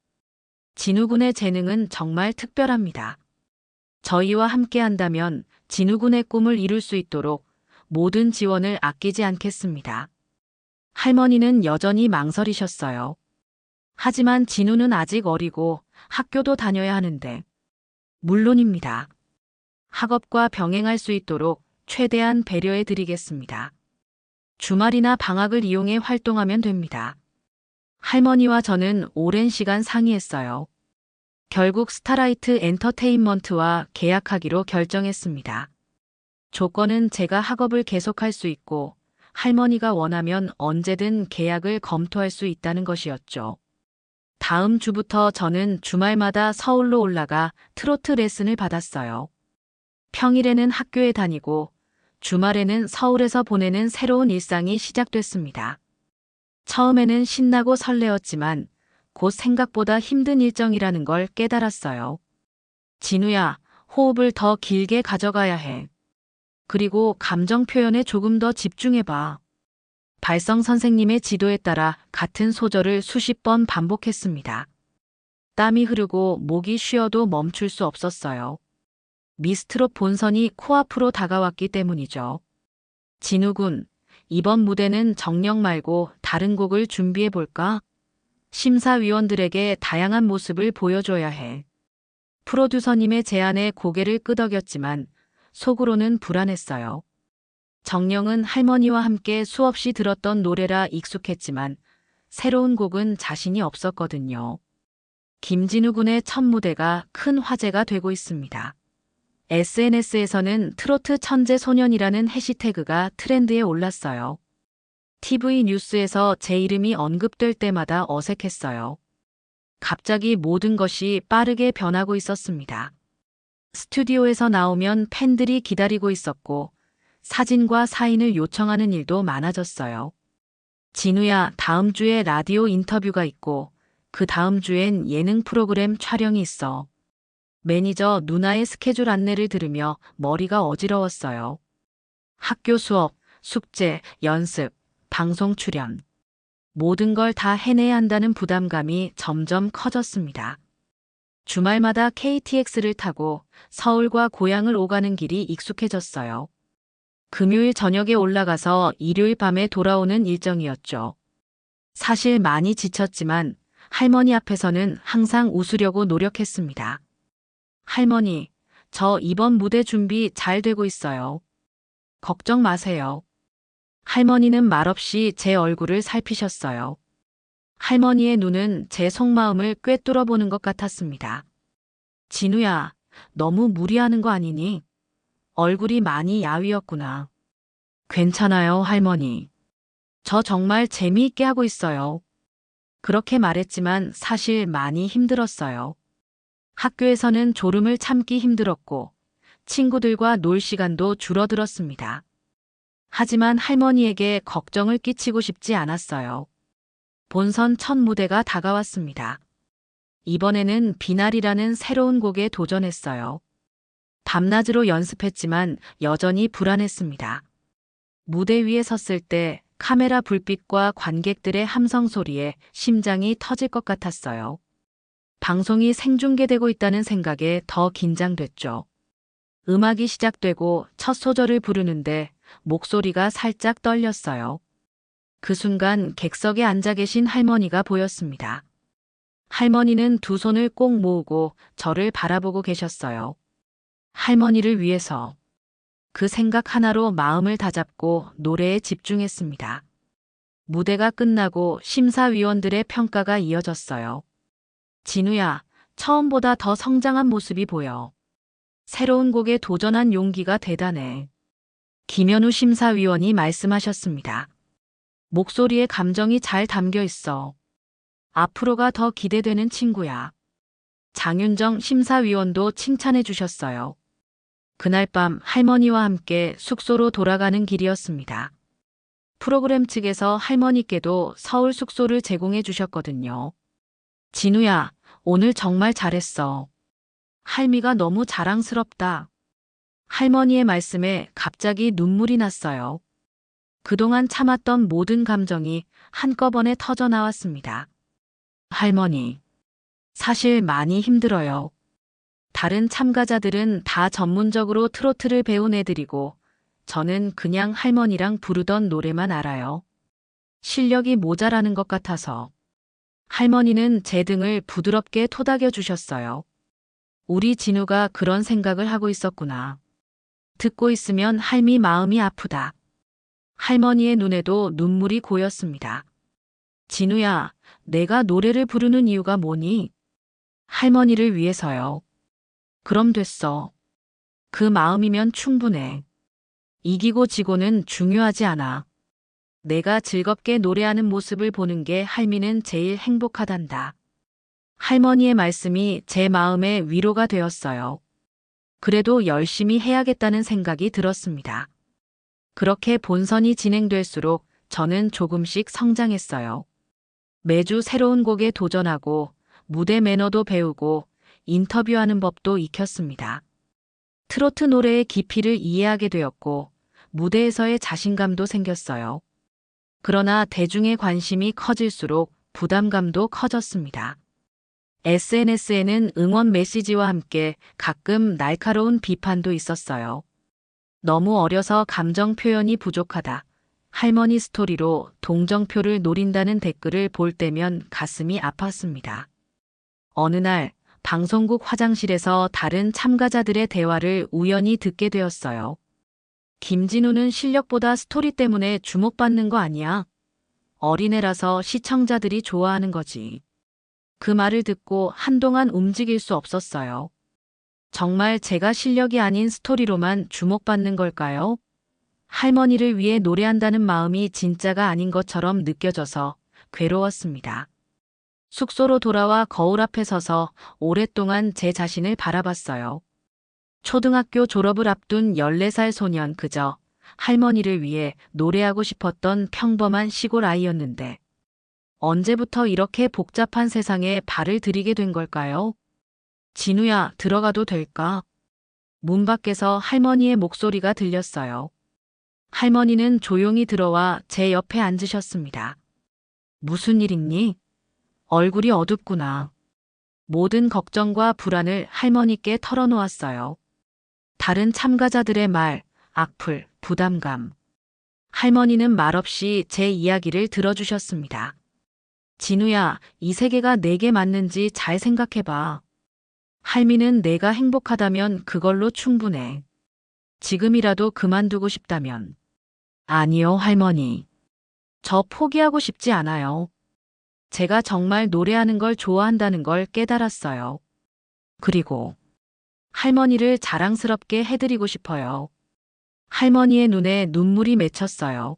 진우 군의 재능은 정말 특별합니다. 저희와 함께 한다면 진우 군의 꿈을 이룰 수 있도록 모든 지원을 아끼지 않겠습니다. 할머니는 여전히 망설이셨어요. 하지만 진우는 아직 어리고 학교도 다녀야 하는데. 물론입니다. 학업과 병행할 수 있도록 최대한 배려해 드리겠습니다. 주말이나 방학을 이용해 활동하면 됩니다. 할머니와 저는 오랜 시간 상의했어요. 결국 스타라이트 엔터테인먼트와 계약하기로 결정했습니다. 조건은 제가 학업을 계속할 수 있고 할머니가 원하면 언제든 계약을 검토할 수 있다는 것이었죠. 다음 주부터 저는 주말마다 서울로 올라가 트로트 레슨을 받았어요. 평일에는 학교에 다니고 주말에는 서울에서 보내는 새로운 일상이 시작됐습니다. 처음에는 신나고 설레었지만 곧 생각보다 힘든 일정이라는 걸 깨달았어요. 진우야, 호흡을 더 길게 가져가야 해. 그리고 감정 표현에 조금 더 집중해봐. 발성 선생님의 지도에 따라 같은 소절을 수십 번 반복했습니다. 땀이 흐르고 목이 쉬어도 멈출 수 없었어요. 미스트롯 본선이 코앞으로 다가왔기 때문이죠. 진우 군, 이번 무대는 정령 말고 다른 곡을 준비해 볼까? 심사위원들에게 다양한 모습을 보여줘야 해. 프로듀서님의 제안에 고개를 끄덕였지만 속으로는 불안했어요. 정령은 할머니와 함께 수없이 들었던 노래라 익숙했지만 새로운 곡은 자신이 없었거든요. 김진우 군의 첫 무대가 큰 화제가 되고 있습니다. SNS에서는 트로트 천재 소년이라는 해시태그가 트렌드에 올랐어요. TV 뉴스에서 제 이름이 언급될 때마다 어색했어요. 갑자기 모든 것이 빠르게 변하고 있었습니다. 스튜디오에서 나오면 팬들이 기다리고 있었고 사진과 사인을 요청하는 일도 많아졌어요. 진우야, 다음 주에 라디오 인터뷰가 있고 그 다음 주엔 예능 프로그램 촬영이 있어. 매니저 누나의 스케줄 안내를 들으며 머리가 어지러웠어요. 학교 수업, 숙제, 연습, 방송 출연. 모든 걸 다 해내야 한다는 부담감이 점점 커졌습니다. 주말마다 KTX를 타고 서울과 고향을 오가는 길이 익숙해졌어요. 금요일 저녁에 올라가서 일요일 밤에 돌아오는 일정이었죠. 사실 많이 지쳤지만 할머니 앞에서는 항상 웃으려고 노력했습니다. 할머니, 저 이번 무대 준비 잘 되고 있어요. 걱정 마세요. 할머니는 말없이 제 얼굴을 살피셨어요. 할머니의 눈은 제 속마음을 꿰뚫어 보는 것 같았습니다. 진우야, 너무 무리하는 거 아니니? 얼굴이 많이 야위었구나. 괜찮아요, 할머니. 저 정말 재미있게 하고 있어요. 그렇게 말했지만 사실 많이 힘들었어요. 학교에서는 졸음을 참기 힘들었고 친구들과 놀 시간도 줄어들었습니다. 하지만 할머니에게 걱정을 끼치고 싶지 않았어요. 본선 첫 무대가 다가왔습니다. 이번에는 비날이라는 새로운 곡에 도전했어요. 밤낮으로 연습했지만 여전히 불안했습니다. 무대 위에 섰을 때 카메라 불빛과 관객들의 함성 소리에 심장이 터질 것 같았어요. 방송이 생중계되고 있다는 생각에 더 긴장됐죠. 음악이 시작되고 첫 소절을 부르는데 목소리가 살짝 떨렸어요. 그 순간 객석에 앉아 계신 할머니가 보였습니다. 할머니는 두 손을 꼭 모으고 저를 바라보고 계셨어요. 할머니를 위해서. 그 생각 하나로 마음을 다잡고 노래에 집중했습니다. 무대가 끝나고 심사위원들의 평가가 이어졌어요. 진우야, 처음보다 더 성장한 모습이 보여. 새로운 곡에 도전한 용기가 대단해. 김현우 심사위원이 말씀하셨습니다. 목소리에 감정이 잘 담겨 있어. 앞으로가 더 기대되는 친구야. 장윤정 심사위원도 칭찬해 주셨어요. 그날 밤 할머니와 함께 숙소로 돌아가는 길이었습니다. 프로그램 측에서 할머니께도 서울 숙소를 제공해 주셨거든요. 진우야, 오늘 정말 잘했어. 할미가 너무 자랑스럽다. 할머니의 말씀에 갑자기 눈물이 났어요. 그동안 참았던 모든 감정이 한꺼번에 터져 나왔습니다. 할머니, 사실 많이 힘들어요. 다른 참가자들은 다 전문적으로 트로트를 배운 애들이고 저는 그냥 할머니랑 부르던 노래만 알아요. 실력이 모자라는 것 같아서. 할머니는 제 등을 부드럽게 토닥여 주셨어요. 우리 진우가 그런 생각을 하고 있었구나. 듣고 있으면 할미 마음이 아프다. 할머니의 눈에도 눈물이 고였습니다. 진우야, 내가 노래를 부르는 이유가 뭐니? 할머니를 위해서요. 그럼 됐어. 그 마음이면 충분해. 이기고 지고는 중요하지 않아. 내가 즐겁게 노래하는 모습을 보는 게 할미는 제일 행복하단다. 할머니의 말씀이 제 마음에 위로가 되었어요. 그래도 열심히 해야겠다는 생각이 들었습니다. 그렇게 본선이 진행될수록 저는 조금씩 성장했어요. 매주 새로운 곡에 도전하고 무대 매너도 배우고 인터뷰하는 법도 익혔습니다. 트로트 노래의 깊이를 이해하게 되었고 무대에서의 자신감도 생겼어요. 그러나 대중의 관심이 커질수록 부담감도 커졌습니다. SNS에는 응원 메시지와 함께 가끔 날카로운 비판도 있었어요. 너무 어려서 감정 표현이 부족하다. 할머니 스토리로 동정표를 노린다는 댓글을 볼 때면 가슴이 아팠습니다. 어느 날 방송국 화장실에서 다른 참가자들의 대화를 우연히 듣게 되었어요. 김진우는 실력보다 스토리 때문에 주목받는 거 아니야? 어린애라서 시청자들이 좋아하는 거지. 그 말을 듣고 한동안 움직일 수 없었어요. 정말 제가 실력이 아닌 스토리로만 주목받는 걸까요? 할머니를 위해 노래한다는 마음이 진짜가 아닌 것처럼 느껴져서 괴로웠습니다. 숙소로 돌아와 거울 앞에 서서 오랫동안 제 자신을 바라봤어요. 초등학교 졸업을 앞둔 14살 소년 그저 할머니를 위해 노래하고 싶었던 평범한 시골 아이였는데 언제부터 이렇게 복잡한 세상에 발을 들이게 된 걸까요? 진우야, 들어가도 될까? 문 밖에서 할머니의 목소리가 들렸어요. 할머니는 조용히 들어와 제 옆에 앉으셨습니다. 무슨 일 있니? 얼굴이 어둡구나. 모든 걱정과 불안을 할머니께 털어놓았어요. 다른 참가자들의 말, 악플, 부담감. 할머니는 말없이 제 이야기를 들어주셨습니다. 진우야, 이 세계가 내게 맞는지 잘 생각해봐. 할미는 내가 행복하다면 그걸로 충분해. 지금이라도 그만두고 싶다면. 아니요, 할머니. 저 포기하고 싶지 않아요. 제가 정말 노래하는 걸 좋아한다는 걸 깨달았어요. 그리고 할머니를 자랑스럽게 해드리고 싶어요. 할머니의 눈에 눈물이 맺혔어요.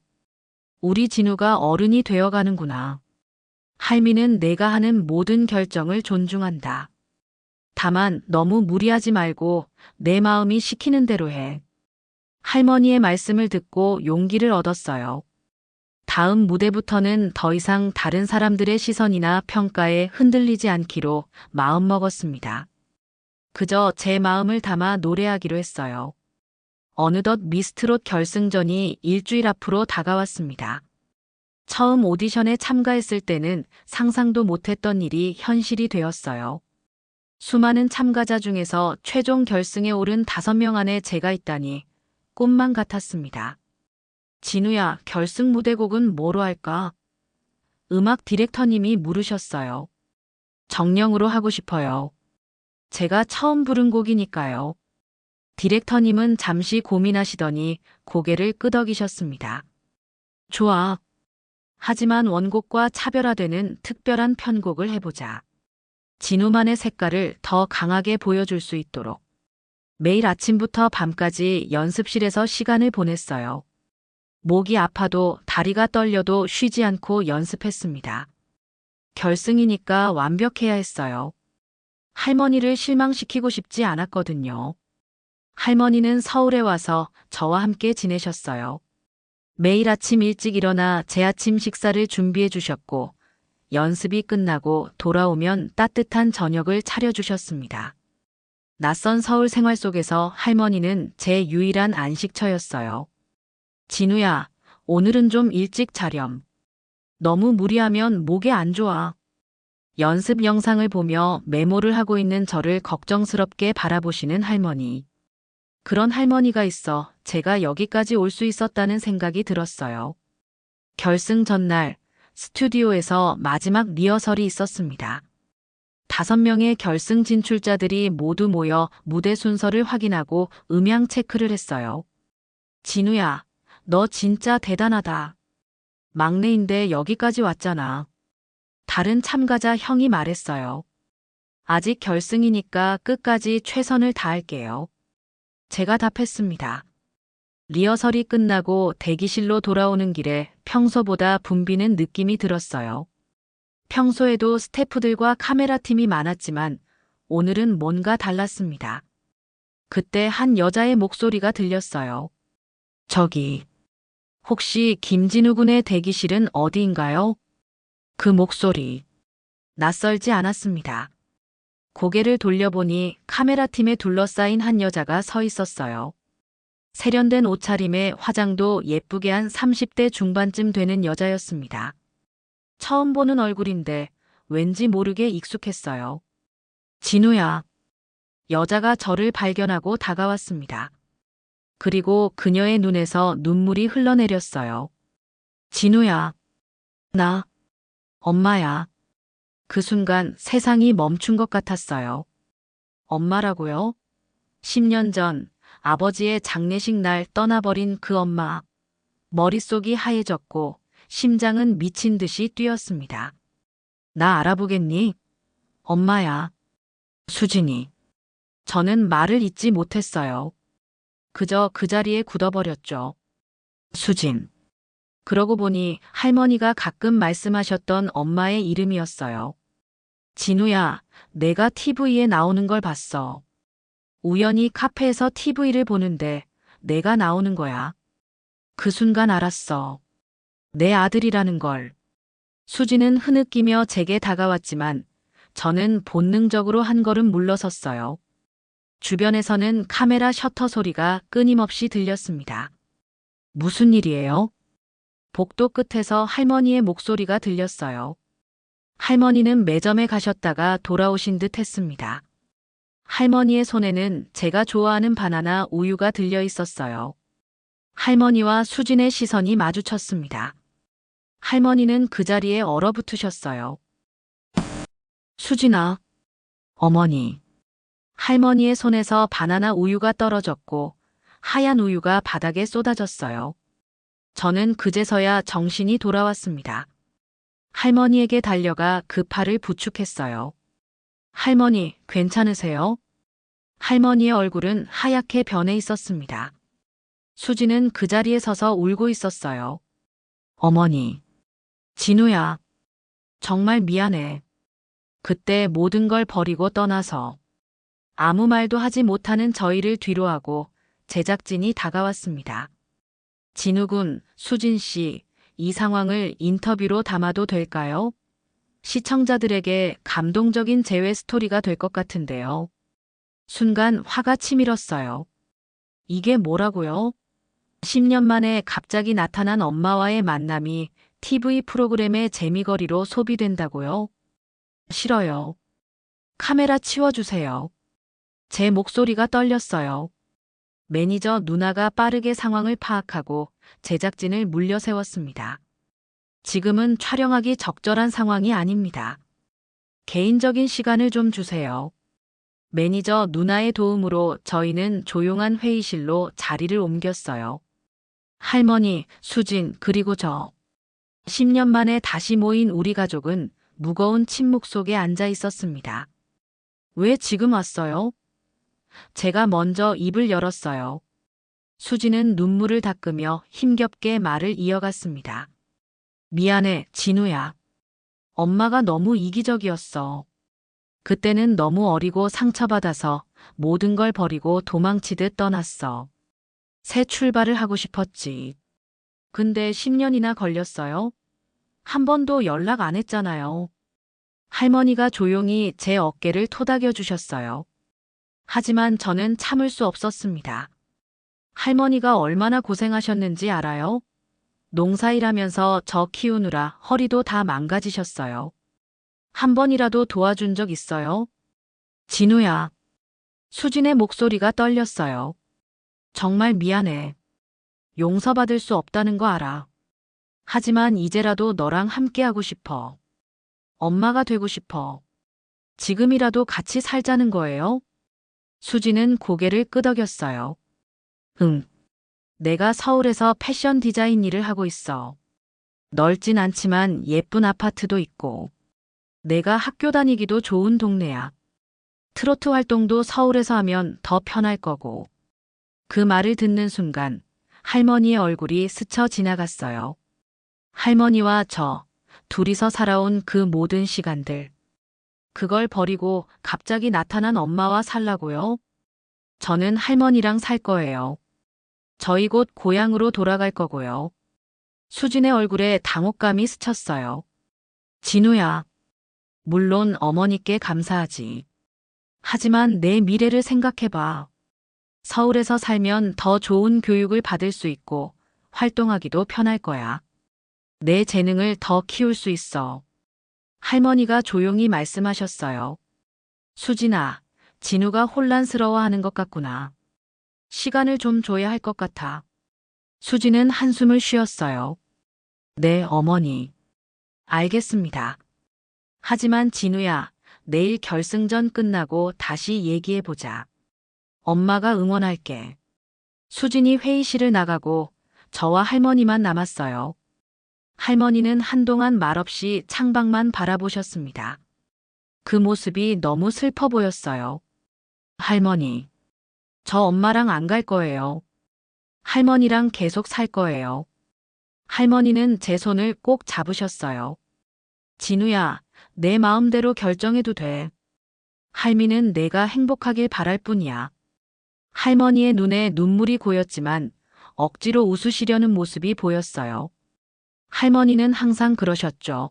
우리 진우가 어른이 되어가는구나. 할미는 내가 하는 모든 결정을 존중한다. 다만 너무 무리하지 말고 내 마음이 시키는 대로 해. 할머니의 말씀을 듣고 용기를 얻었어요. 다음 무대부터는 더 이상 다른 사람들의 시선이나 평가에 흔들리지 않기로 마음먹었습니다. 그저 제 마음을 담아 노래하기로 했어요. 어느덧 미스트롯 결승전이 일주일 앞으로 다가왔습니다. 처음 오디션에 참가했을 때는 상상도 못했던 일이 현실이 되었어요. 수많은 참가자 중에서 최종 결승에 오른 5명 안에 제가 있다니 꿈만 같았습니다. 진우야, 결승 무대곡은 뭐로 할까? 음악 디렉터님이 물으셨어요. 정령으로 하고 싶어요. 제가 처음 부른 곡이니까요. 디렉터님은 잠시 고민하시더니 고개를 끄덕이셨습니다. 좋아. 하지만 원곡과 차별화되는 특별한 편곡을 해보자. 진우만의 색깔을 더 강하게 보여줄 수 있도록. 매일 아침부터 밤까지 연습실에서 시간을 보냈어요. 목이 아파도 다리가 떨려도 쉬지 않고 연습했습니다. 결승이니까 완벽해야 했어요. 할머니를 실망시키고 싶지 않았거든요. 할머니는 서울에 와서 저와 함께 지내셨어요. 매일 아침 일찍 일어나 제 아침 식사를 준비해 주셨고 연습이 끝나고 돌아오면 따뜻한 저녁을 차려주셨습니다. 낯선 서울 생활 속에서 할머니는 제 유일한 안식처였어요. 진우야, 오늘은 좀 일찍 자렴. 너무 무리하면 목에 안 좋아. 연습 영상을 보며 메모를 하고 있는 저를 걱정스럽게 바라보시는 할머니. 그런 할머니가 있어 제가 여기까지 올 수 있었다는 생각이 들었어요. 결승 전날 스튜디오에서 마지막 리허설이 있었습니다. 5명의 결승 진출자들이 모두 모여 무대 순서를 확인하고 음향 체크를 했어요. 진우야, 너 진짜 대단하다. 막내인데 여기까지 왔잖아. 다른 참가자 형이 말했어요. 아직 결승이니까 끝까지 최선을 다할게요. 제가 답했습니다. 리허설이 끝나고 대기실로 돌아오는 길에 평소보다 붐비는 느낌이 들었어요. 평소에도 스태프들과 카메라 팀이 많았지만 오늘은 뭔가 달랐습니다. 그때 한 여자의 목소리가 들렸어요. 저기, 혹시 김진우 군의 대기실은 어디인가요? 그 목소리, 낯설지 않았습니다. 고개를 돌려보니 카메라 팀에 둘러싸인 한 여자가 서 있었어요. 세련된 옷차림에 화장도 예쁘게 한 30대 중반쯤 되는 여자였습니다. 처음 보는 얼굴인데 왠지 모르게 익숙했어요. 진우야. 여자가 저를 발견하고 다가왔습니다. 그리고 그녀의 눈에서 눈물이 흘러내렸어요. 진우야. 나, 엄마야. 그 순간 세상이 멈춘 것 같았어요. 엄마라고요? 10년 전 아버지의 장례식 날 떠나버린 그 엄마. 머릿속이 하얘졌고 심장은 미친 듯이 뛰었습니다. 나 알아보겠니? 엄마야. 수진이. 저는 말을 잇지 못했어요. 그저 그 자리에 굳어버렸죠. 수진. 그러고 보니 할머니가 가끔 말씀하셨던 엄마의 이름이었어요. 진우야, 내가 TV에 나오는 걸 봤어. 우연히 카페에서 TV를 보는데 내가 나오는 거야. 그 순간 알았어. 내 아들이라는 걸. 수지는 흐느끼며 제게 다가왔지만 저는 본능적으로 한 걸음 물러섰어요. 주변에서는 카메라 셔터 소리가 끊임없이 들렸습니다. 무슨 일이에요? 복도 끝에서 할머니의 목소리가 들렸어요. 할머니는 매점에 가셨다가 돌아오신 듯 했습니다. 할머니의 손에는 제가 좋아하는 바나나 우유가 들려 있었어요. 할머니와 수진의 시선이 마주쳤습니다. 할머니는 그 자리에 얼어붙으셨어요. 수진아. 어머니. 할머니의 손에서 바나나 우유가 떨어졌고 하얀 우유가 바닥에 쏟아졌어요. 저는 그제서야 정신이 돌아왔습니다. 할머니에게 달려가 그 팔을 부축했어요. 할머니, 괜찮으세요? 할머니의 얼굴은 하얗게 변해 있었습니다. 수지는 그 자리에 서서 울고 있었어요. 어머니. 진우야. 정말 미안해. 그때 모든 걸 버리고 떠나서. 아무 말도 하지 못하는 저희를 뒤로하고 제작진이 다가왔습니다. 진우 군, 수진 씨, 이 상황을 인터뷰로 담아도 될까요? 시청자들에게 감동적인 재회 스토리가 될 것 같은데요. 순간 화가 치밀었어요. 이게 뭐라고요? 10년 만에 갑자기 나타난 엄마와의 만남이 TV 프로그램의 재미거리로 소비된다고요? 싫어요. 카메라 치워주세요. 제 목소리가 떨렸어요. 매니저 누나가 빠르게 상황을 파악하고 제작진을 물려 세웠습니다. 지금은 촬영하기 적절한 상황이 아닙니다. 개인적인 시간을 좀 주세요. 매니저 누나의 도움으로 저희는 조용한 회의실로 자리를 옮겼어요. 할머니, 수진, 그리고 저. 10년 만에 다시 모인 우리 가족은 무거운 침묵 속에 앉아 있었습니다. 왜 지금 왔어요? 제가 먼저 입을 열었어요. 수지는 눈물을 닦으며 힘겹게 말을 이어갔습니다. 미안해, 진우야. 엄마가 너무 이기적이었어. 그때는 너무 어리고 상처받아서 모든 걸 버리고 도망치듯 떠났어. 새 출발을 하고 싶었지. 근데 10년이나 걸렸어요? 한 번도 연락 안 했잖아요. 할머니가 조용히 제 어깨를 토닥여 주셨어요. 하지만 저는 참을 수 없었습니다. 할머니가 얼마나 고생하셨는지 알아요? 농사일하면서 저 키우느라 허리도 다 망가지셨어요. 한 번이라도 도와준 적 있어요? 진우야. 수진의 목소리가 떨렸어요. 정말 미안해. 용서받을 수 없다는 거 알아. 하지만 이제라도 너랑 함께하고 싶어. 엄마가 되고 싶어. 지금이라도 같이 살자는 거예요? 수진은 고개를 끄덕였어요. 응. 내가 서울에서 패션 디자인 일을 하고 있어. 넓진 않지만 예쁜 아파트도 있고. 내가 학교 다니기도 좋은 동네야. 트로트 활동도 서울에서 하면 더 편할 거고. 그 말을 듣는 순간 할머니의 얼굴이 스쳐 지나갔어요. 할머니와 저, 둘이서 살아온 그 모든 시간들. 그걸 버리고 갑자기 나타난 엄마와 살라고요? 저는 할머니랑 살 거예요. 저희 곧 고향으로 돌아갈 거고요. 수진의 얼굴에 당혹감이 스쳤어요. 진우야. 물론 어머니께 감사하지. 하지만 내 미래를 생각해봐. 서울에서 살면 더 좋은 교육을 받을 수 있고 활동하기도 편할 거야. 내 재능을 더 키울 수 있어. 할머니가 조용히 말씀하셨어요. 수진아, 진우가 혼란스러워하는 것 같구나. 시간을 좀 줘야 할 것 같아. 수진은 한숨을 쉬었어요. 네, 어머니. 알겠습니다. 하지만 진우야, 내일 결승전 끝나고 다시 얘기해보자. 엄마가 응원할게. 수진이 회의실을 나가고 저와 할머니만 남았어요. 할머니는 한동안 말없이 창밖만 바라보셨습니다. 그 모습이 너무 슬퍼 보였어요. 할머니, 저 엄마랑 안 갈 거예요. 할머니랑 계속 살 거예요. 할머니는 제 손을 꼭 잡으셨어요. 진우야, 내 마음대로 결정해도 돼. 할미는 내가 행복하길 바랄 뿐이야. 할머니의 눈에 눈물이 고였지만 억지로 웃으시려는 모습이 보였어요. 할머니는 항상 그러셨죠.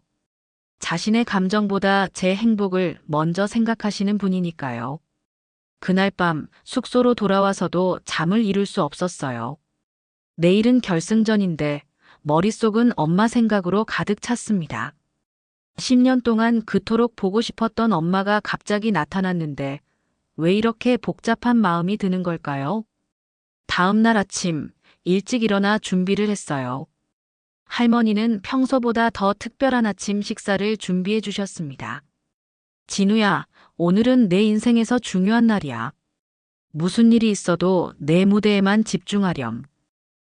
자신의 감정보다 제 행복을 먼저 생각하시는 분이니까요. 그날 밤 숙소로 돌아와서도 잠을 이룰 수 없었어요. 내일은 결승전인데 머릿속은 엄마 생각으로 가득 찼습니다. 10년 동안 그토록 보고 싶었던 엄마가 갑자기 나타났는데 왜 이렇게 복잡한 마음이 드는 걸까요? 다음 날 아침 일찍 일어나 준비를 했어요. 할머니는 평소보다 더 특별한 아침 식사를 준비해 주셨습니다. 진우야, 오늘은 내 인생에서 중요한 날이야. 무슨 일이 있어도 내 무대에만 집중하렴.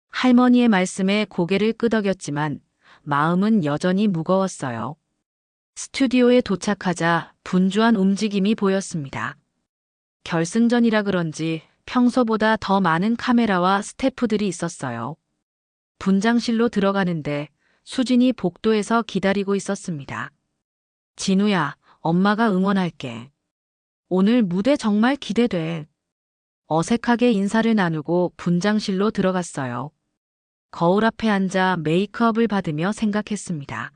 할머니의 말씀에 고개를 끄덕였지만 마음은 여전히 무거웠어요. 스튜디오에 도착하자 분주한 움직임이 보였습니다. 결승전이라 그런지 평소보다 더 많은 카메라와 스태프들이 있었어요. 분장실로 들어가는데 수진이 복도에서 기다리고 있었습니다. 진우야, 엄마가 응원할게. 오늘 무대 정말 기대돼. 어색하게 인사를 나누고 분장실로 들어갔어요. 거울 앞에 앉아 메이크업을 받으며 생각했습니다.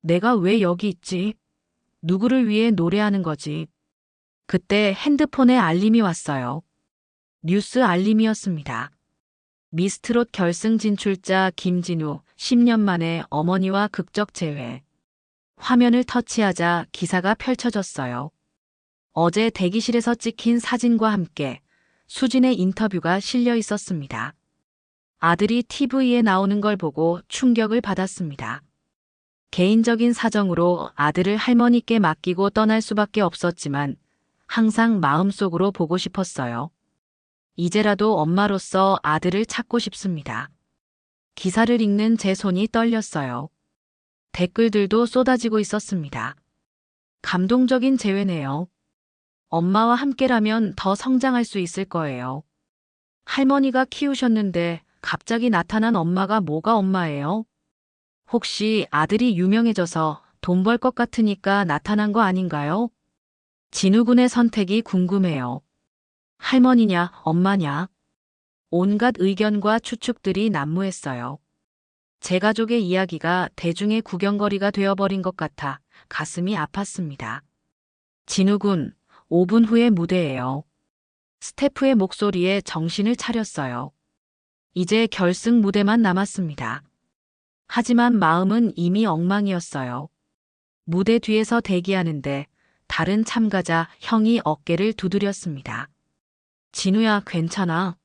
내가 왜 여기 있지? 누구를 위해 노래하는 거지? 그때 핸드폰에 알림이 왔어요. 뉴스 알림이었습니다. 미스트롯 결승 진출자 김진우 10년 만에 어머니와 극적 재회. 화면을 터치하자 기사가 펼쳐졌어요. 어제 대기실에서 찍힌 사진과 함께 수진의 인터뷰가 실려 있었습니다. 아들이 TV에 나오는 걸 보고 충격을 받았습니다. 개인적인 사정으로 아들을 할머니께 맡기고 떠날 수밖에 없었지만 항상 마음속으로 보고 싶었어요. 이제라도 엄마로서 아들을 찾고 싶습니다. 기사를 읽는 제 손이 떨렸어요. 댓글들도 쏟아지고 있었습니다. 감동적인 재회네요. 엄마와 함께라면 더 성장할 수 있을 거예요. 할머니가 키우셨는데 갑자기 나타난 엄마가 뭐가 엄마예요? 혹시 아들이 유명해져서 돈 벌 것 같으니까 나타난 거 아닌가요? 진우군의 선택이 궁금해요. 할머니냐, 엄마냐? 온갖 의견과 추측들이 난무했어요. 제 가족의 이야기가 대중의 구경거리가 되어버린 것 같아 가슴이 아팠습니다. 진우군, 5분 후에 무대예요. 스태프의 목소리에 정신을 차렸어요. 이제 결승 무대만 남았습니다. 하지만 마음은 이미 엉망이었어요. 무대 뒤에서 대기하는데 다른 참가자 형이 어깨를 두드렸습니다. 진우야, 괜찮아?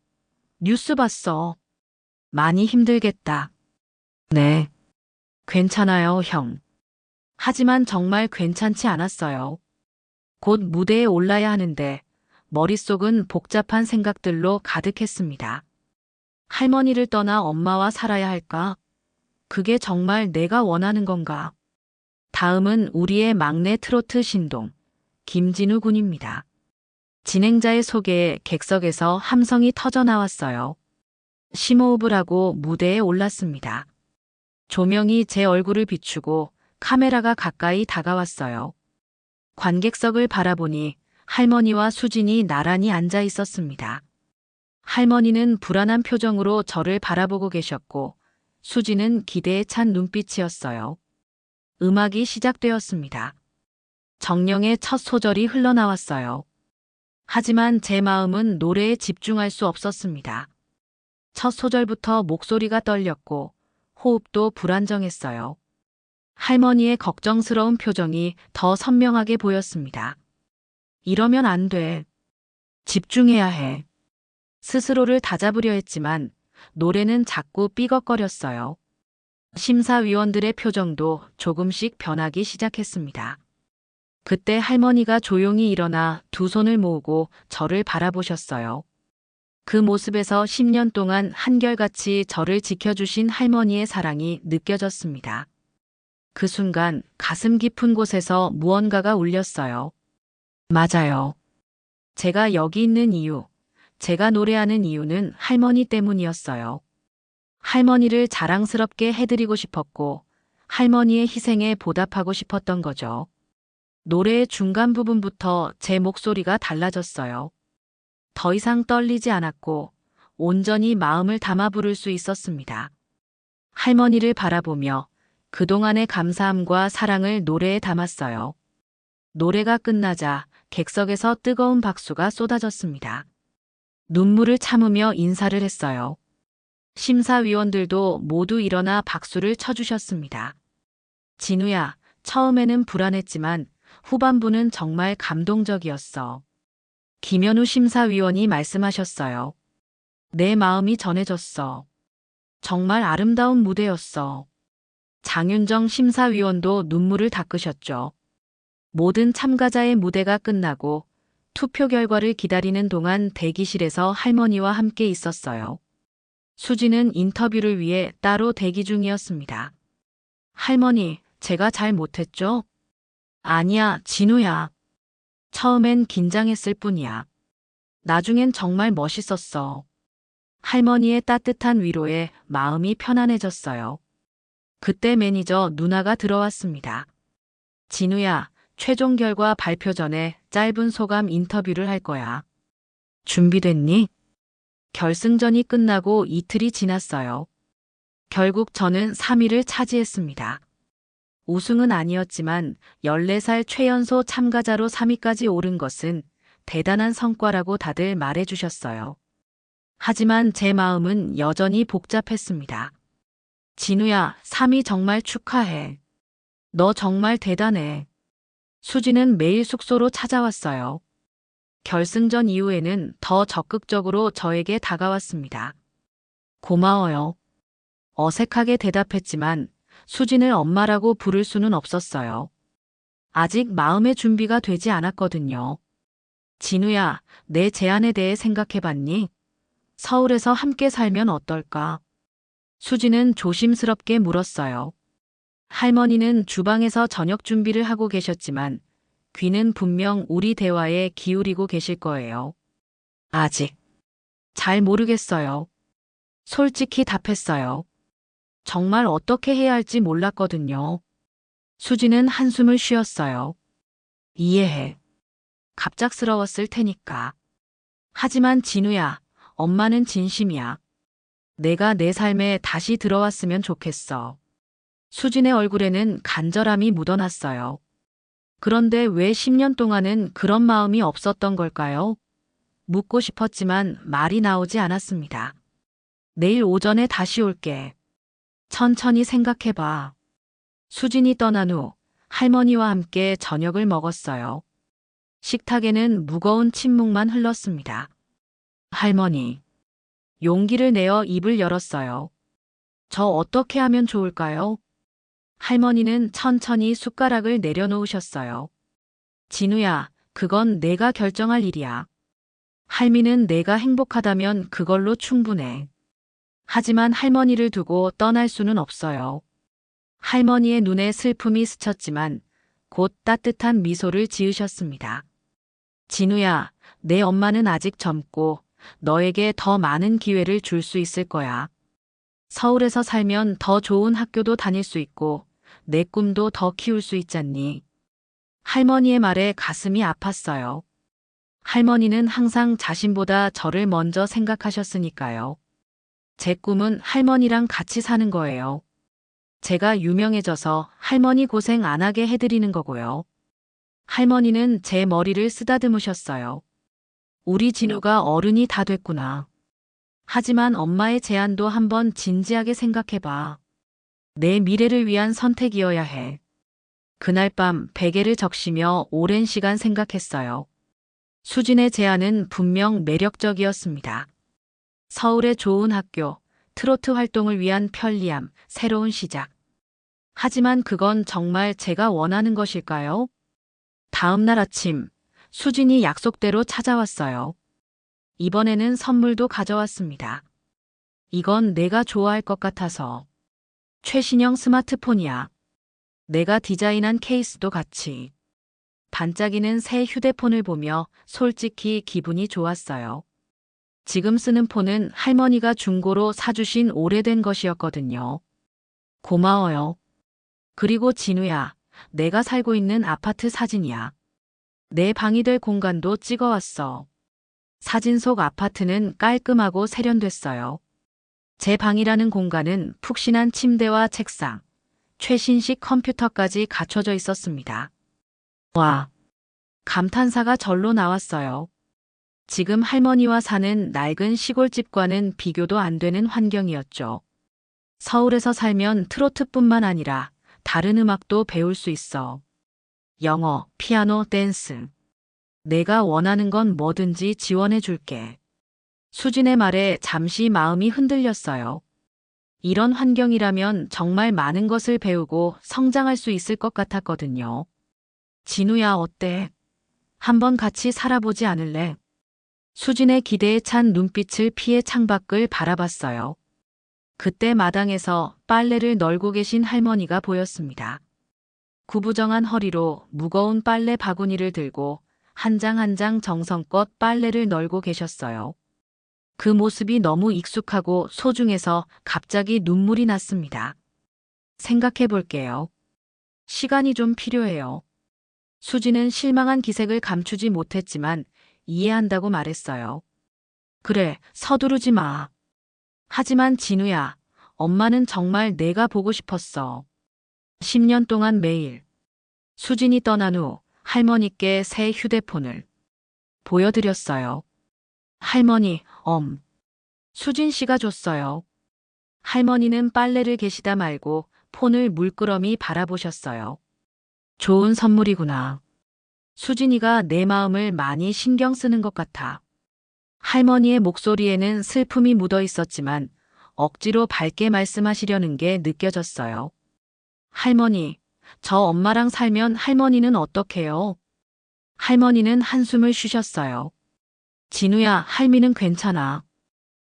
뉴스 봤어. 많이 힘들겠다. 네. 괜찮아요, 형. 하지만 정말 괜찮지 않았어요. 곧 무대에 올라야 하는데 머릿속은 복잡한 생각들로 가득했습니다. 할머니를 떠나 엄마와 살아야 할까? 그게 정말 내가 원하는 건가? 다음은 우리의 막내 트로트 신동, 김진우 군입니다. 진행자의 소개에 객석에서 함성이 터져 나왔어요. 심호흡을 하고 무대에 올랐습니다. 조명이 제 얼굴을 비추고 카메라가 가까이 다가왔어요. 관객석을 바라보니 할머니와 수진이 나란히 앉아 있었습니다. 할머니는 불안한 표정으로 저를 바라보고 계셨고 수진은 기대에 찬 눈빛이었어요. 음악이 시작되었습니다. 정령의 첫 소절이 흘러나왔어요. 하지만 제 마음은 노래에 집중할 수 없었습니다. 첫 소절부터 목소리가 떨렸고 호흡도 불안정했어요. 할머니의 걱정스러운 표정이 더 선명하게 보였습니다. 이러면 안 돼. 집중해야 해. 스스로를 다잡으려 했지만 노래는 자꾸 삐걱거렸어요. 심사위원들의 표정도 조금씩 변하기 시작했습니다. 그때 할머니가 조용히 일어나 두 손을 모으고 저를 바라보셨어요. 그 모습에서 10년 동안 한결같이 저를 지켜주신 할머니의 사랑이 느껴졌습니다. 그 순간 가슴 깊은 곳에서 무언가가 울렸어요. 맞아요. 제가 여기 있는 이유, 제가 노래하는 이유는 할머니 때문이었어요. 할머니를 자랑스럽게 해드리고 싶었고 할머니의 희생에 보답하고 싶었던 거죠. 노래의 중간 부분부터 제 목소리가 달라졌어요. 더 이상 떨리지 않았고 온전히 마음을 담아 부를 수 있었습니다. 할머니를 바라보며 그동안의 감사함과 사랑을 노래에 담았어요. 노래가 끝나자 객석에서 뜨거운 박수가 쏟아졌습니다. 눈물을 참으며 인사를 했어요. 심사위원들도 모두 일어나 박수를 쳐주셨습니다. 진우야, 처음에는 불안했지만 후반부는 정말 감동적이었어. 김현우 심사위원이 말씀하셨어요. 내 마음이 전해졌어. 정말 아름다운 무대였어. 장윤정 심사위원도 눈물을 닦으셨죠. 모든 참가자의 무대가 끝나고 투표 결과를 기다리는 동안 대기실에서 할머니와 함께 있었어요. 수지는 인터뷰를 위해 따로 대기 중이었습니다. 할머니, 제가 잘 못했죠? 아니야, 진우야. 처음엔 긴장했을 뿐이야. 나중엔 정말 멋있었어. 할머니의 따뜻한 위로에 마음이 편안해졌어요. 그때 매니저 누나가 들어왔습니다. 진우야, 최종 결과 발표 전에 짧은 소감 인터뷰를 할 거야. 준비됐니? 결승전이 끝나고 이틀이 지났어요. 결국 저는 3위를 차지했습니다. 우승은 아니었지만 14살 최연소 참가자로 3위까지 오른 것은 대단한 성과라고 다들 말해주셨어요. 하지만 제 마음은 여전히 복잡했습니다. 진우야, 3위 정말 축하해. 너 정말 대단해. 수지는 매일 숙소로 찾아왔어요. 결승전 이후에는 더 적극적으로 저에게 다가왔습니다. 고마워요. 어색하게 대답했지만 수진을 엄마라고 부를 수는 없었어요. 아직 마음의 준비가 되지 않았거든요. 진우야, 내 제안에 대해 생각해봤니? 서울에서 함께 살면 어떨까? 수지는 조심스럽게 물었어요. 할머니는 주방에서 저녁 준비를 하고 계셨지만 귀는 분명 우리 대화에 기울이고 계실 거예요. 아직 잘 모르겠어요. 솔직히 답했어요. 정말 어떻게 해야 할지 몰랐거든요. 수지는 한숨을 쉬었어요. 이해해. 갑작스러웠을 테니까. 하지만 진우야, 엄마는 진심이야. 내가 내 삶에 다시 들어왔으면 좋겠어. 수진의 얼굴에는 간절함이 묻어났어요. 그런데 왜 10년 동안은 그런 마음이 없었던 걸까요? 묻고 싶었지만 말이 나오지 않았습니다. 내일 오전에 다시 올게. 천천히 생각해봐. 수진이 떠난 후 할머니와 함께 저녁을 먹었어요. 식탁에는 무거운 침묵만 흘렀습니다. 할머니, 용기를 내어 입을 열었어요. 저 어떻게 하면 좋을까요? 할머니는 천천히 숟가락을 내려놓으셨어요. 진우야, 그건 내가 결정할 일이야. 할미는 내가 행복하다면 그걸로 충분해. 하지만 할머니를 두고 떠날 수는 없어요. 할머니의 눈에 슬픔이 스쳤지만 곧 따뜻한 미소를 지으셨습니다. 진우야, 내 엄마는 아직 젊고 너에게 더 많은 기회를 줄 수 있을 거야. 서울에서 살면 더 좋은 학교도 다닐 수 있고 내 꿈도 더 키울 수 있잖니. 할머니의 말에 가슴이 아팠어요. 할머니는 항상 자신보다 저를 먼저 생각하셨으니까요. 제 꿈은 할머니랑 같이 사는 거예요. 제가 유명해져서 할머니 고생 안 하게 해드리는 거고요. 할머니는 제 머리를 쓰다듬으셨어요. 우리 진우가 어른이 다 됐구나. 하지만 엄마의 제안도 한번 진지하게 생각해봐. 내 미래를 위한 선택이어야 해. 그날 밤 베개를 적시며 오랜 시간 생각했어요. 수진의 제안은 분명 매력적이었습니다. 서울의 좋은 학교, 트로트 활동을 위한 편리함, 새로운 시작. 하지만 그건 정말 제가 원하는 것일까요? 다음 날 아침, 수진이 약속대로 찾아왔어요. 이번에는 선물도 가져왔습니다. 이건 내가 좋아할 것 같아서. 최신형 스마트폰이야. 내가 디자인한 케이스도 같이. 반짝이는 새 휴대폰을 보며 솔직히 기분이 좋았어요. 지금 쓰는 폰은 할머니가 중고로 사주신 오래된 것이었거든요. 고마워요. 그리고 진우야, 내가 살고 있는 아파트 사진이야. 내 방이 될 공간도 찍어왔어. 사진 속 아파트는 깔끔하고 세련됐어요. 제 방이라는 공간은 푹신한 침대와 책상, 최신식 컴퓨터까지 갖춰져 있었습니다. 와, 감탄사가 절로 나왔어요. 지금 할머니와 사는 낡은 시골집과는 비교도 안 되는 환경이었죠. 서울에서 살면 트로트뿐만 아니라 다른 음악도 배울 수 있어. 영어, 피아노, 댄스. 내가 원하는 건 뭐든지 지원해 줄게. 수진의 말에 잠시 마음이 흔들렸어요. 이런 환경이라면 정말 많은 것을 배우고 성장할 수 있을 것 같았거든요. 진우야, 어때? 한번 같이 살아보지 않을래? 수진의 기대에 찬 눈빛을 피해 창밖을 바라봤어요. 그때 마당에서 빨래를 널고 계신 할머니가 보였습니다. 구부정한 허리로 무거운 빨래 바구니를 들고 한 장 한 장 정성껏 빨래를 널고 계셨어요. 그 모습이 너무 익숙하고 소중해서 갑자기 눈물이 났습니다. 생각해 볼게요. 시간이 좀 필요해요. 수지는 실망한 기색을 감추지 못했지만 이해한다고 말했어요. 그래, 서두르지 마. 하지만 진우야, 엄마는 정말 내가 보고 싶었어. 10년 동안 매일. 수진이 떠난 후 할머니께 새 휴대폰을 보여드렸어요. 할머니, 수진 씨가 줬어요. 할머니는 빨래를 개시다 말고 폰을 물끄러미 바라보셨어요. 좋은 선물이구나. 수진이가 내 마음을 많이 신경 쓰는 것 같아. 할머니의 목소리에는 슬픔이 묻어 있었지만 억지로 밝게 말씀하시려는 게 느껴졌어요. 할머니, 저 엄마랑 살면 할머니는 어떡해요? 할머니는 한숨을 쉬셨어요. 진우야, 할미는 괜찮아.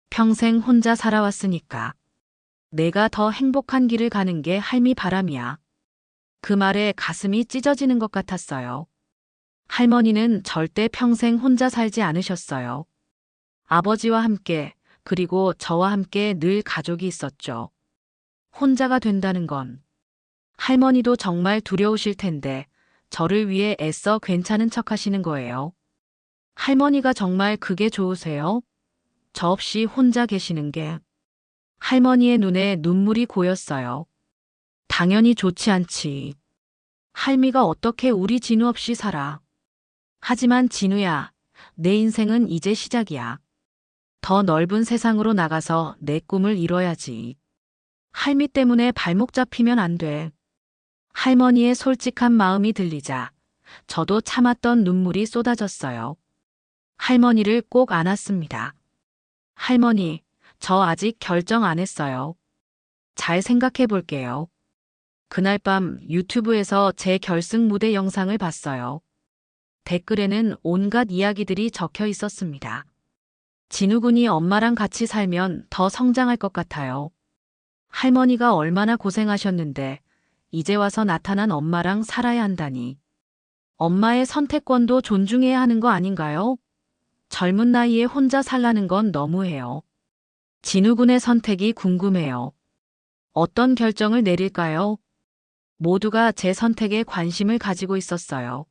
평생 혼자 살아왔으니까. 내가 더 행복한 길을 가는 게 할미 바람이야. 그 말에 가슴이 찢어지는 것 같았어요. 할머니는 절대 평생 혼자 살지 않으셨어요. 아버지와 함께, 그리고 저와 함께 늘 가족이 있었죠. 혼자가 된다는 건 할머니도 정말 두려우실 텐데 저를 위해 애써 괜찮은 척 하시는 거예요. 할머니가 정말 그게 좋으세요? 저 없이 혼자 계시는 게. 할머니의 눈에 눈물이 고였어요. 당연히 좋지 않지. 할미가 어떻게 우리 진우 없이 살아. 하지만 진우야, 내 인생은 이제 시작이야. 더 넓은 세상으로 나가서 내 꿈을 이뤄야지. 할미 때문에 발목 잡히면 안 돼. 할머니의 솔직한 마음이 들리자 저도 참았던 눈물이 쏟아졌어요. 할머니를 꼭 안았습니다. 할머니, 저 아직 결정 안 했어요. 잘 생각해 볼게요. 그날 밤 유튜브에서 제 결승 무대 영상을 봤어요. 댓글에는 온갖 이야기들이 적혀 있었습니다. 진우군이 엄마랑 같이 살면 더 성장할 것 같아요. 할머니가 얼마나 고생하셨는데 이제 와서 나타난 엄마랑 살아야 한다니. 엄마의 선택권도 존중해야 하는 거 아닌가요? 젊은 나이에 혼자 살라는 건 너무해요. 진우군의 선택이 궁금해요. 어떤 결정을 내릴까요? 모두가 제 선택에 관심을 가지고 있었어요.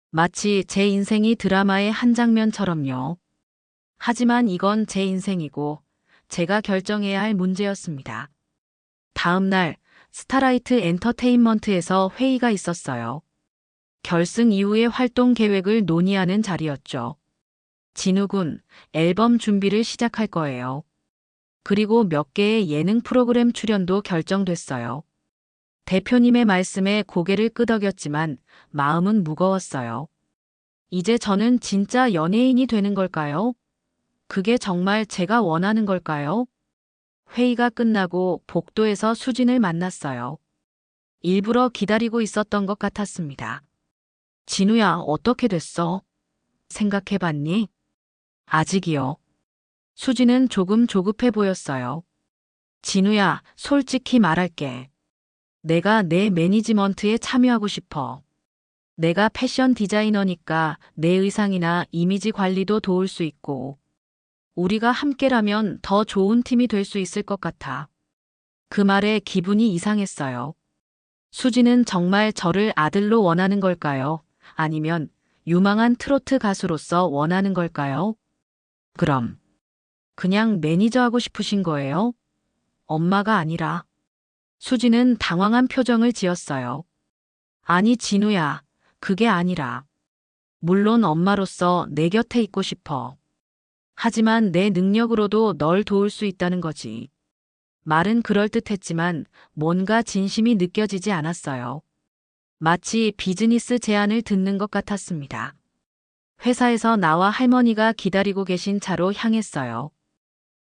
마치 제 인생이 드라마의 한 장면처럼요. 하지만 이건 제 인생이고 제가 결정해야 할 문제였습니다. 다음 날 스타라이트 엔터테인먼트에서 회의가 있었어요. 결승 이후의 활동 계획을 논의하는 자리였죠. 진우군, 앨범 준비를 시작할 거예요. 그리고 몇 개의 예능 프로그램 출연도 결정됐어요. 대표님의 말씀에 고개를 끄덕였지만 마음은 무거웠어요. 이제 저는 진짜 연예인이 되는 걸까요? 그게 정말 제가 원하는 걸까요? 회의가 끝나고 복도에서 수진을 만났어요. 일부러 기다리고 있었던 것 같았습니다. 진우야, 어떻게 됐어? 생각해봤니? 아직이요. 수진은 조금 조급해 보였어요. 진우야, 솔직히 말할게. 내가 내 매니지먼트에 참여하고 싶어. 내가 패션 디자이너니까 내 의상이나 이미지 관리도 도울 수 있고, 우리가 함께라면 더 좋은 팀이 될 수 있을 것 같아. 그 말에 기분이 이상했어요. 수지는 정말 저를 아들로 원하는 걸까요? 아니면 유망한 트로트 가수로서 원하는 걸까요? 그럼 그냥 매니저 하고 싶으신 거예요? 엄마가 아니라. 수지는 당황한 표정을 지었어요. 아니, 진우야, 그게 아니라. 물론 엄마로서 내 곁에 있고 싶어. 하지만 내 능력으로도 널 도울 수 있다는 거지. 말은 그럴듯했지만 뭔가 진심이 느껴지지 않았어요. 마치 비즈니스 제안을 듣는 것 같았습니다. 회사에서 나와 할머니가 기다리고 계신 차로 향했어요.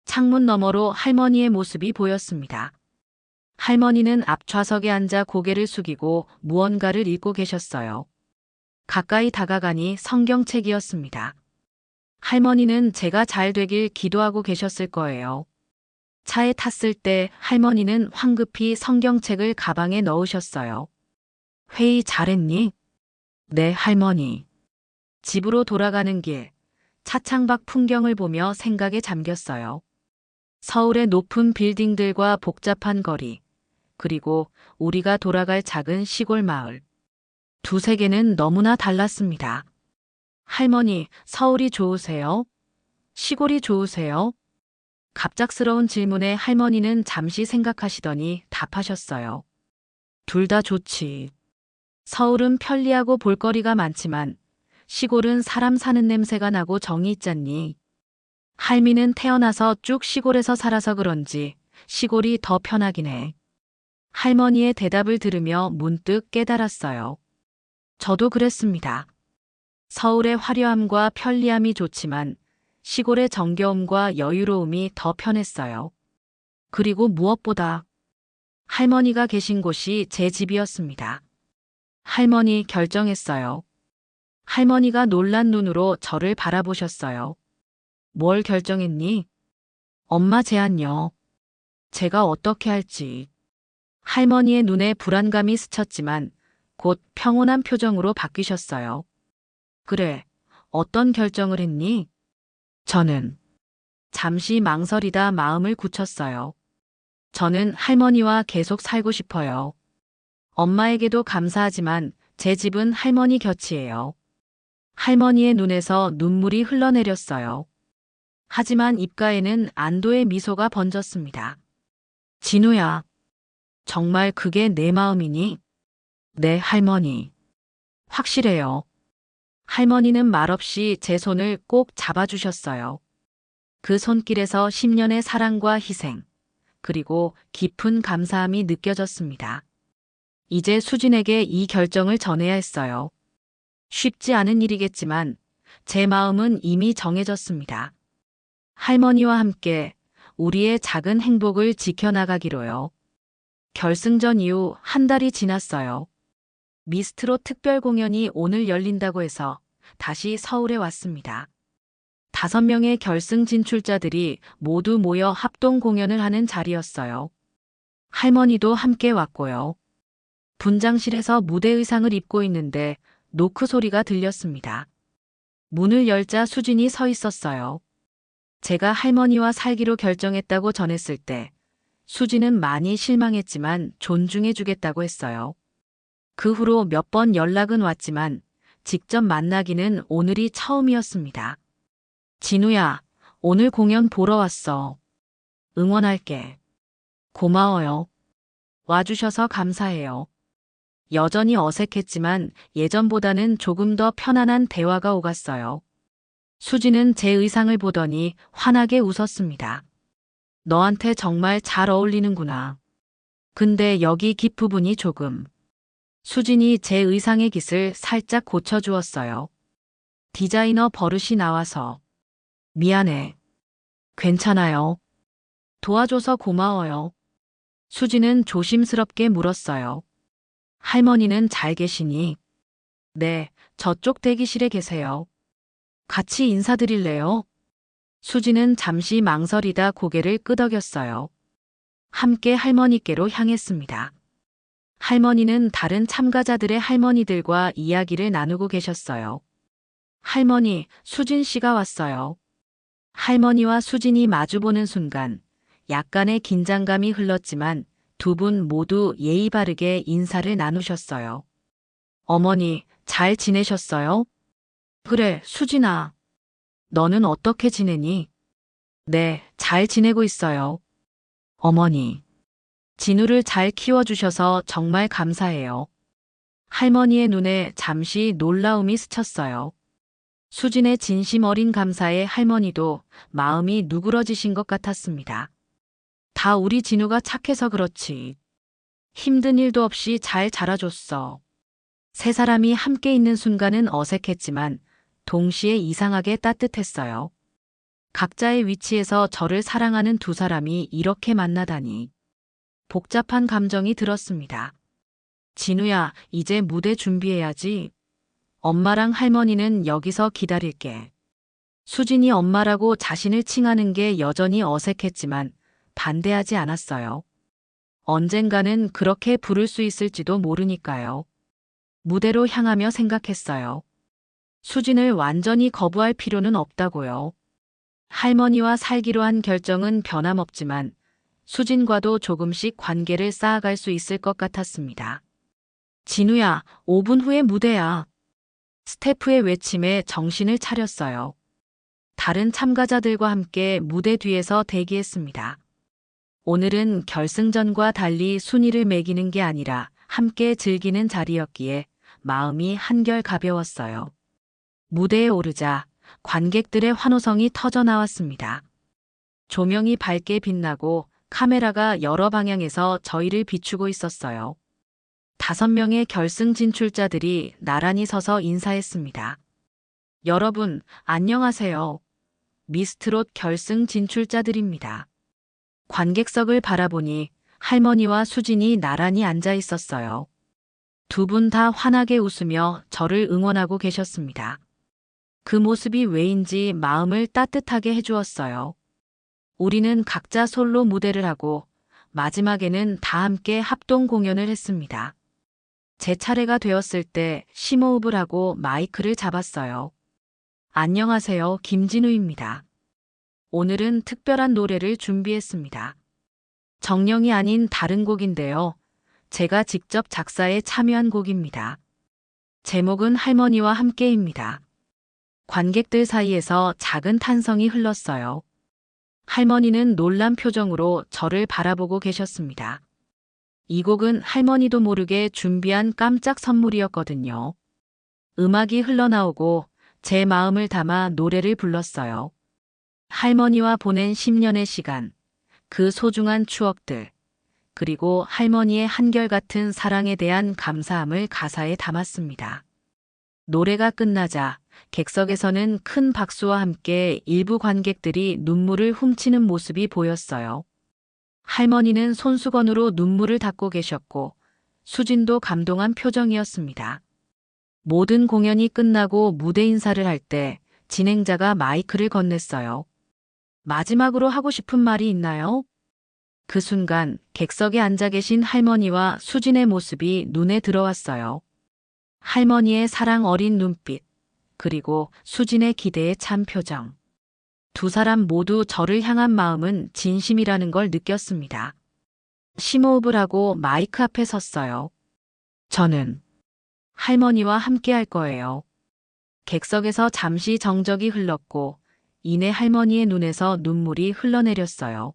창문 너머로 할머니의 모습이 보였습니다. 할머니는 앞좌석에 앉아 고개를 숙이고 무언가를 읽고 계셨어요. 가까이 다가가니 성경책이었습니다. 할머니는 제가 잘 되길 기도하고 계셨을 거예요. 차에 탔을 때 할머니는 황급히 성경책을 가방에 넣으셨어요. 회의 잘했니? 네, 할머니. 집으로 돌아가는 길, 차창 밖 풍경을 보며 생각에 잠겼어요. 서울의 높은 빌딩들과 복잡한 거리, 그리고 우리가 돌아갈 작은 시골 마을. 두 세계는 너무나 달랐습니다. 할머니, 서울이 좋으세요? 시골이 좋으세요? 갑작스러운 질문에 할머니는 잠시 생각하시더니 답하셨어요. 둘 다 좋지. 서울은 편리하고 볼거리가 많지만 시골은 사람 사는 냄새가 나고 정이 있잖니. 할미는 태어나서 쭉 시골에서 살아서 그런지 시골이 더 편하긴 해. 할머니의 대답을 들으며 문득 깨달았어요. 저도 그랬습니다. 서울의 화려함과 편리함이 좋지만 시골의 정겨움과 여유로움이 더 편했어요. 그리고 무엇보다 할머니가 계신 곳이 제 집이었습니다. 할머니, 결정했어요. 할머니가 놀란 눈으로 저를 바라보셨어요. 뭘 결정했니? 엄마 제안요. 제가 어떻게 할지. 할머니의 눈에 불안감이 스쳤지만 곧 평온한 표정으로 바뀌셨어요. 그래, 어떤 결정을 했니? 저는 잠시 망설이다 마음을 굳혔어요. 저는 할머니와 계속 살고 싶어요. 엄마에게도 감사하지만 제 집은 할머니 곁이에요. 할머니의 눈에서 눈물이 흘러내렸어요. 하지만 입가에는 안도의 미소가 번졌습니다. 진우야, 정말 그게 내 마음이니? 네, 할머니. 확실해요. 할머니는 말없이 제 손을 꼭 잡아주셨어요. 그 손길에서 10년의 사랑과 희생, 그리고 깊은 감사함이 느껴졌습니다. 이제 수진에게 이 결정을 전해야 했어요. 쉽지 않은 일이겠지만 제 마음은 이미 정해졌습니다. 할머니와 함께 우리의 작은 행복을 지켜나가기로요. 결승전 이후 한 달이 지났어요. 미스트롯 특별 공연이 오늘 열린다고 해서 다시 서울에 왔습니다. 5명의 결승 진출자들이 모두 모여 합동 공연을 하는 자리였어요. 할머니도 함께 왔고요. 분장실에서 무대 의상을 입고 있는데 노크 소리가 들렸습니다. 문을 열자 수진이 서 있었어요. 제가 할머니와 살기로 결정했다고 전했을 때 수진은 많이 실망했지만 존중해주겠다고 했어요. 그 후로 몇 번 연락은 왔지만 직접 만나기는 오늘이 처음이었습니다. 진우야, 오늘 공연 보러 왔어. 응원할게. 고마워요. 와주셔서 감사해요. 여전히 어색했지만 예전보다는 조금 더 편안한 대화가 오갔어요. 수진은 제 의상을 보더니 환하게 웃었습니다. 너한테 정말 잘 어울리는구나. 근데 여기 깃 부분이 조금. 수진이 제 의상의 깃을 살짝 고쳐주었어요. 디자이너 버릇이 나와서. 미안해. 괜찮아요. 도와줘서 고마워요. 수진은 조심스럽게 물었어요. 할머니는 잘 계시니? 네, 저쪽 대기실에 계세요. 같이 인사드릴래요? 수진은 잠시 망설이다 고개를 끄덕였어요. 함께 할머니께로 향했습니다. 할머니는 다른 참가자들의 할머니들과 이야기를 나누고 계셨어요. 할머니, 수진 씨가 왔어요. 할머니와 수진이 마주보는 순간 약간의 긴장감이 흘렀지만 두 분 모두 예의 바르게 인사를 나누셨어요. 어머니, 잘 지내셨어요? 그래, 수진아. 너는 어떻게 지내니? 네, 잘 지내고 있어요. 어머니. 진우를 잘 키워주셔서 정말 감사해요. 할머니의 눈에 잠시 놀라움이 스쳤어요. 수진의 진심 어린 감사에 할머니도 마음이 누그러지신 것 같았습니다. 다 우리 진우가 착해서 그렇지. 힘든 일도 없이 잘 자라줬어. 세 사람이 함께 있는 순간은 어색했지만 동시에 이상하게 따뜻했어요. 각자의 위치에서 저를 사랑하는 두 사람이 이렇게 만나다니. 복잡한 감정이 들었습니다. 진우야, 이제 무대 준비해야지. 엄마랑 할머니는 여기서 기다릴게. 수진이 엄마라고 자신을 칭하는 게 여전히 어색했지만 반대하지 않았어요. 언젠가는 그렇게 부를 수 있을지도 모르니까요. 무대로 향하며 생각했어요. 수진을 완전히 거부할 필요는 없다고요. 할머니와 살기로 한 결정은 변함없지만 수진과도 조금씩 관계를 쌓아갈 수 있을 것 같았습니다. 진우야, 5분 후에 무대야. 스태프의 외침에 정신을 차렸어요. 다른 참가자들과 함께 무대 뒤에서 대기했습니다. 오늘은 결승전과 달리 순위를 매기는 게 아니라 함께 즐기는 자리였기에 마음이 한결 가벼웠어요. 무대에 오르자 관객들의 환호성이 터져나왔습니다. 조명이 밝게 빛나고 카메라가 여러 방향에서 저희를 비추고 있었어요. 5명의 결승 진출자들이 나란히 서서 인사했습니다. 여러분, 안녕하세요. 미스트롯 결승 진출자들입니다. 관객석을 바라보니 할머니와 수진이 나란히 앉아 있었어요. 두 분 다 환하게 웃으며 저를 응원하고 계셨습니다. 그 모습이 왜인지 마음을 따뜻하게 해주었어요. 우리는 각자 솔로 무대를 하고 마지막에는 다 함께 합동 공연을 했습니다. 제 차례가 되었을 때 심호흡을 하고 마이크를 잡았어요. 안녕하세요, 김진우입니다. 오늘은 특별한 노래를 준비했습니다. 정령이 아닌 다른 곡인데요. 제가 직접 작사에 참여한 곡입니다. 제목은 할머니와 함께입니다. 관객들 사이에서 작은 탄성이 흘렀어요. 할머니는 놀란 표정으로 저를 바라보고 계셨습니다. 이 곡은 할머니도 모르게 준비한 깜짝 선물이었거든요. 음악이 흘러나오고 제 마음을 담아 노래를 불렀어요. 할머니와 보낸 10년의 시간, 그 소중한 추억들, 그리고 할머니의 한결같은 사랑에 대한 감사함을 가사에 담았습니다. 노래가 끝나자 객석에서는 큰 박수와 함께 일부 관객들이 눈물을 훔치는 모습이 보였어요. 할머니는 손수건으로 눈물을 닦고 계셨고 수진도 감동한 표정이었습니다. 모든 공연이 끝나고 무대 인사를 할 때 진행자가 마이크를 건넸어요. 마지막으로 하고 싶은 말이 있나요? 그 순간 객석에 앉아 계신 할머니와 수진의 모습이 눈에 들어왔어요. 할머니의 사랑 어린 눈빛, 그리고 수진의 기대에 찬 표정. 두 사람 모두 저를 향한 마음은 진심이라는 걸 느꼈습니다. 심호흡을 하고 마이크 앞에 섰어요. 저는 할머니와 함께 할 거예요. 객석에서 잠시 정적이 흘렀고 이내 할머니의 눈에서 눈물이 흘러내렸어요.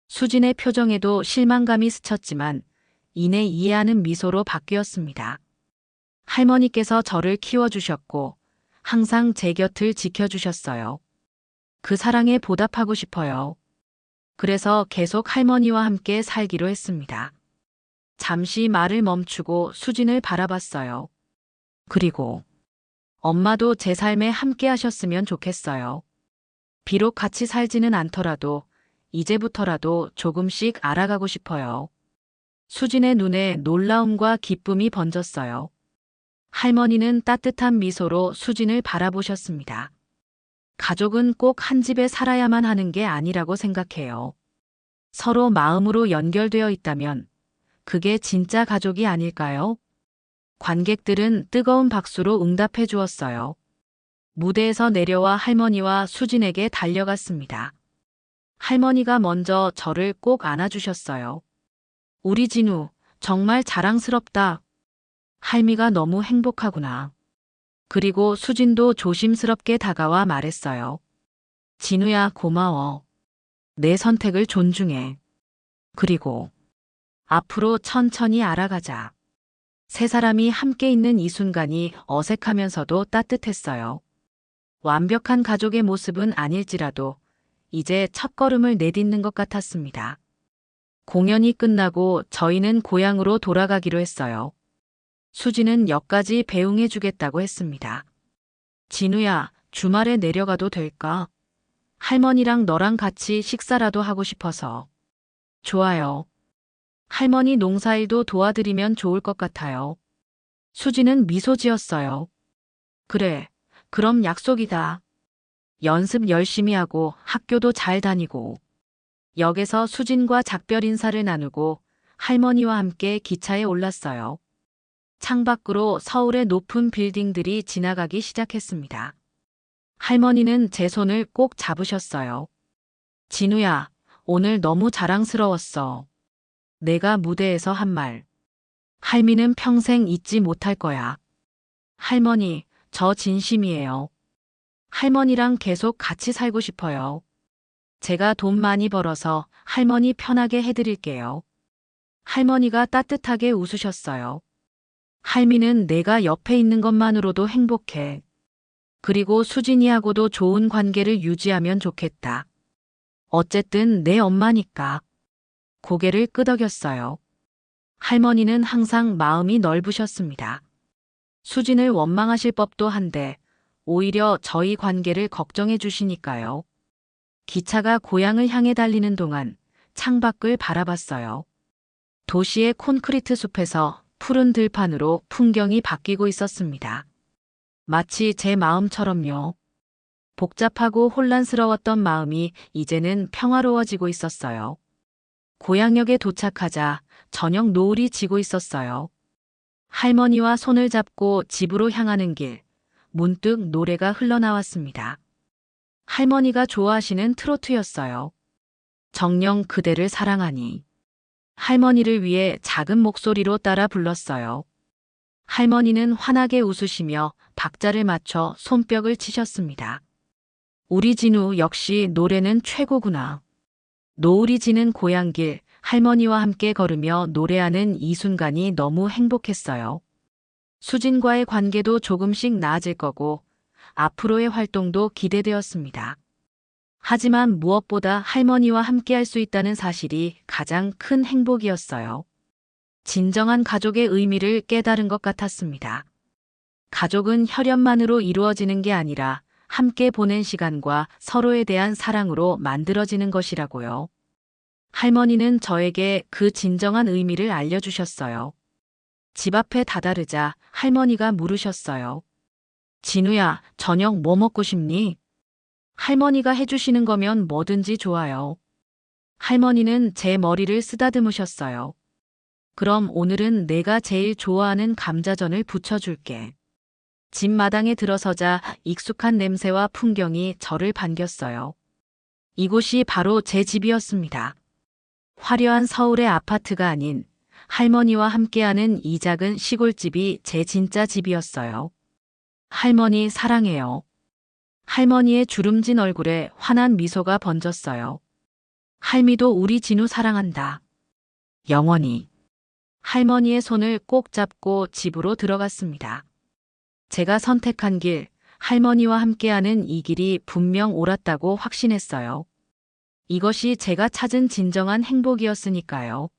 수진의 표정에도 실망감이 스쳤지만 이내 이해하는 미소로 바뀌었습니다. 할머니께서 저를 키워주셨고 항상 제 곁을 지켜주셨어요. 그 사랑에 보답하고 싶어요. 그래서 계속 할머니와 함께 살기로 했습니다. 잠시 말을 멈추고 수진을 바라봤어요. 그리고 엄마도 제 삶에 함께 하셨으면 좋겠어요. 비록 같이 살지는 않더라도 이제부터라도 조금씩 알아가고 싶어요. 수진의 눈에 놀라움과 기쁨이 번졌어요. 할머니는 따뜻한 미소로 수진을 바라보셨습니다. 가족은 꼭 한 집에 살아야만 하는 게 아니라고 생각해요. 서로 마음으로 연결되어 있다면 그게 진짜 가족이 아닐까요? 관객들은 뜨거운 박수로 응답해 주었어요. 무대에서 내려와 할머니와 수진에게 달려갔습니다. 할머니가 먼저 저를 꼭 안아주셨어요. 우리 진우, 정말 자랑스럽다. 할미가 너무 행복하구나. 그리고 수진도 조심스럽게 다가와 말했어요. 진우야, 고마워. 내 선택을 존중해. 그리고 앞으로 천천히 알아가자. 세 사람이 함께 있는 이 순간이 어색하면서도 따뜻했어요. 완벽한 가족의 모습은 아닐지라도 이제 첫걸음을 내딛는 것 같았습니다. 공연이 끝나고 저희는 고향으로 돌아가기로 했어요. 수지는 역까지 배웅해 주겠다고 했습니다. 진우야, 주말에 내려가도 될까? 할머니랑 너랑 같이 식사라도 하고 싶어서. 좋아요. 할머니 농사일도 도와드리면 좋을 것 같아요. 수지는 미소 지었어요. 그래, 그럼 약속이다. 연습 열심히 하고 학교도 잘 다니고. 역에서 수진과 작별 인사를 나누고 할머니와 함께 기차에 올랐어요. 창밖으로 서울의 높은 빌딩들이 지나가기 시작했습니다. 할머니는 제 손을 꼭 잡으셨어요. 진우야, 오늘 너무 자랑스러웠어. 내가 무대에서 한 말. 할미는 평생 잊지 못할 거야. 할머니, 저 진심이에요. 할머니랑 계속 같이 살고 싶어요. 제가 돈 많이 벌어서 할머니 편하게 해드릴게요. 할머니가 따뜻하게 웃으셨어요. 할미는 내가 옆에 있는 것만으로도 행복해. 그리고 수진이하고도 좋은 관계를 유지하면 좋겠다. 어쨌든 내 엄마니까. 고개를 끄덕였어요. 할머니는 항상 마음이 넓으셨습니다. 수진을 원망하실 법도 한데 오히려 저희 관계를 걱정해 주시니까요. 기차가 고향을 향해 달리는 동안 창밖을 바라봤어요. 도시의 콘크리트 숲에서 푸른 들판으로 풍경이 바뀌고 있었습니다. 마치 제 마음처럼요. 복잡하고 혼란스러웠던 마음이 이제는 평화로워지고 있었어요. 고향역에 도착하자 저녁 노을이 지고 있었어요. 할머니와 손을 잡고 집으로 향하는 길, 문득 노래가 흘러나왔습니다. 할머니가 좋아하시는 트로트였어요. 정녕 그대를 사랑하니. 할머니를 위해 작은 목소리로 따라 불렀어요. 할머니는 환하게 웃으시며 박자를 맞춰 손뼉을 치셨습니다. 우리 진우 역시 노래는 최고구나. 노을이 지는 고향길, 할머니와 함께 걸으며 노래하는 이 순간이 너무 행복했어요. 수진과의 관계도 조금씩 나아질 거고 앞으로의 활동도 기대되었습니다. 하지만 무엇보다 할머니와 함께할 수 있다는 사실이 가장 큰 행복이었어요. 진정한 가족의 의미를 깨달은 것 같았습니다. 가족은 혈연만으로 이루어지는 게 아니라 함께 보낸 시간과 서로에 대한 사랑으로 만들어지는 것이라고요. 할머니는 저에게 그 진정한 의미를 알려주셨어요. 집 앞에 다다르자 할머니가 물으셨어요. 진우야, 저녁 뭐 먹고 싶니? 할머니가 해주시는 거면 뭐든지 좋아요. 할머니는 제 머리를 쓰다듬으셨어요. 그럼 오늘은 내가 제일 좋아하는 감자전을 부쳐줄게. 집 마당에 들어서자 익숙한 냄새와 풍경이 저를 반겼어요. 이곳이 바로 제 집이었습니다. 화려한 서울의 아파트가 아닌 할머니와 함께하는 이 작은 시골집이 제 진짜 집이었어요. 할머니 사랑해요. 할머니의 주름진 얼굴에 환한 미소가 번졌어요. 할미도 우리 진우 사랑한다. 영원히. 할머니의 손을 꼭 잡고 집으로 들어갔습니다. 제가 선택한 길, 할머니와 함께하는 이 길이 분명 옳았다고 확신했어요. 이것이 제가 찾은 진정한 행복이었으니까요.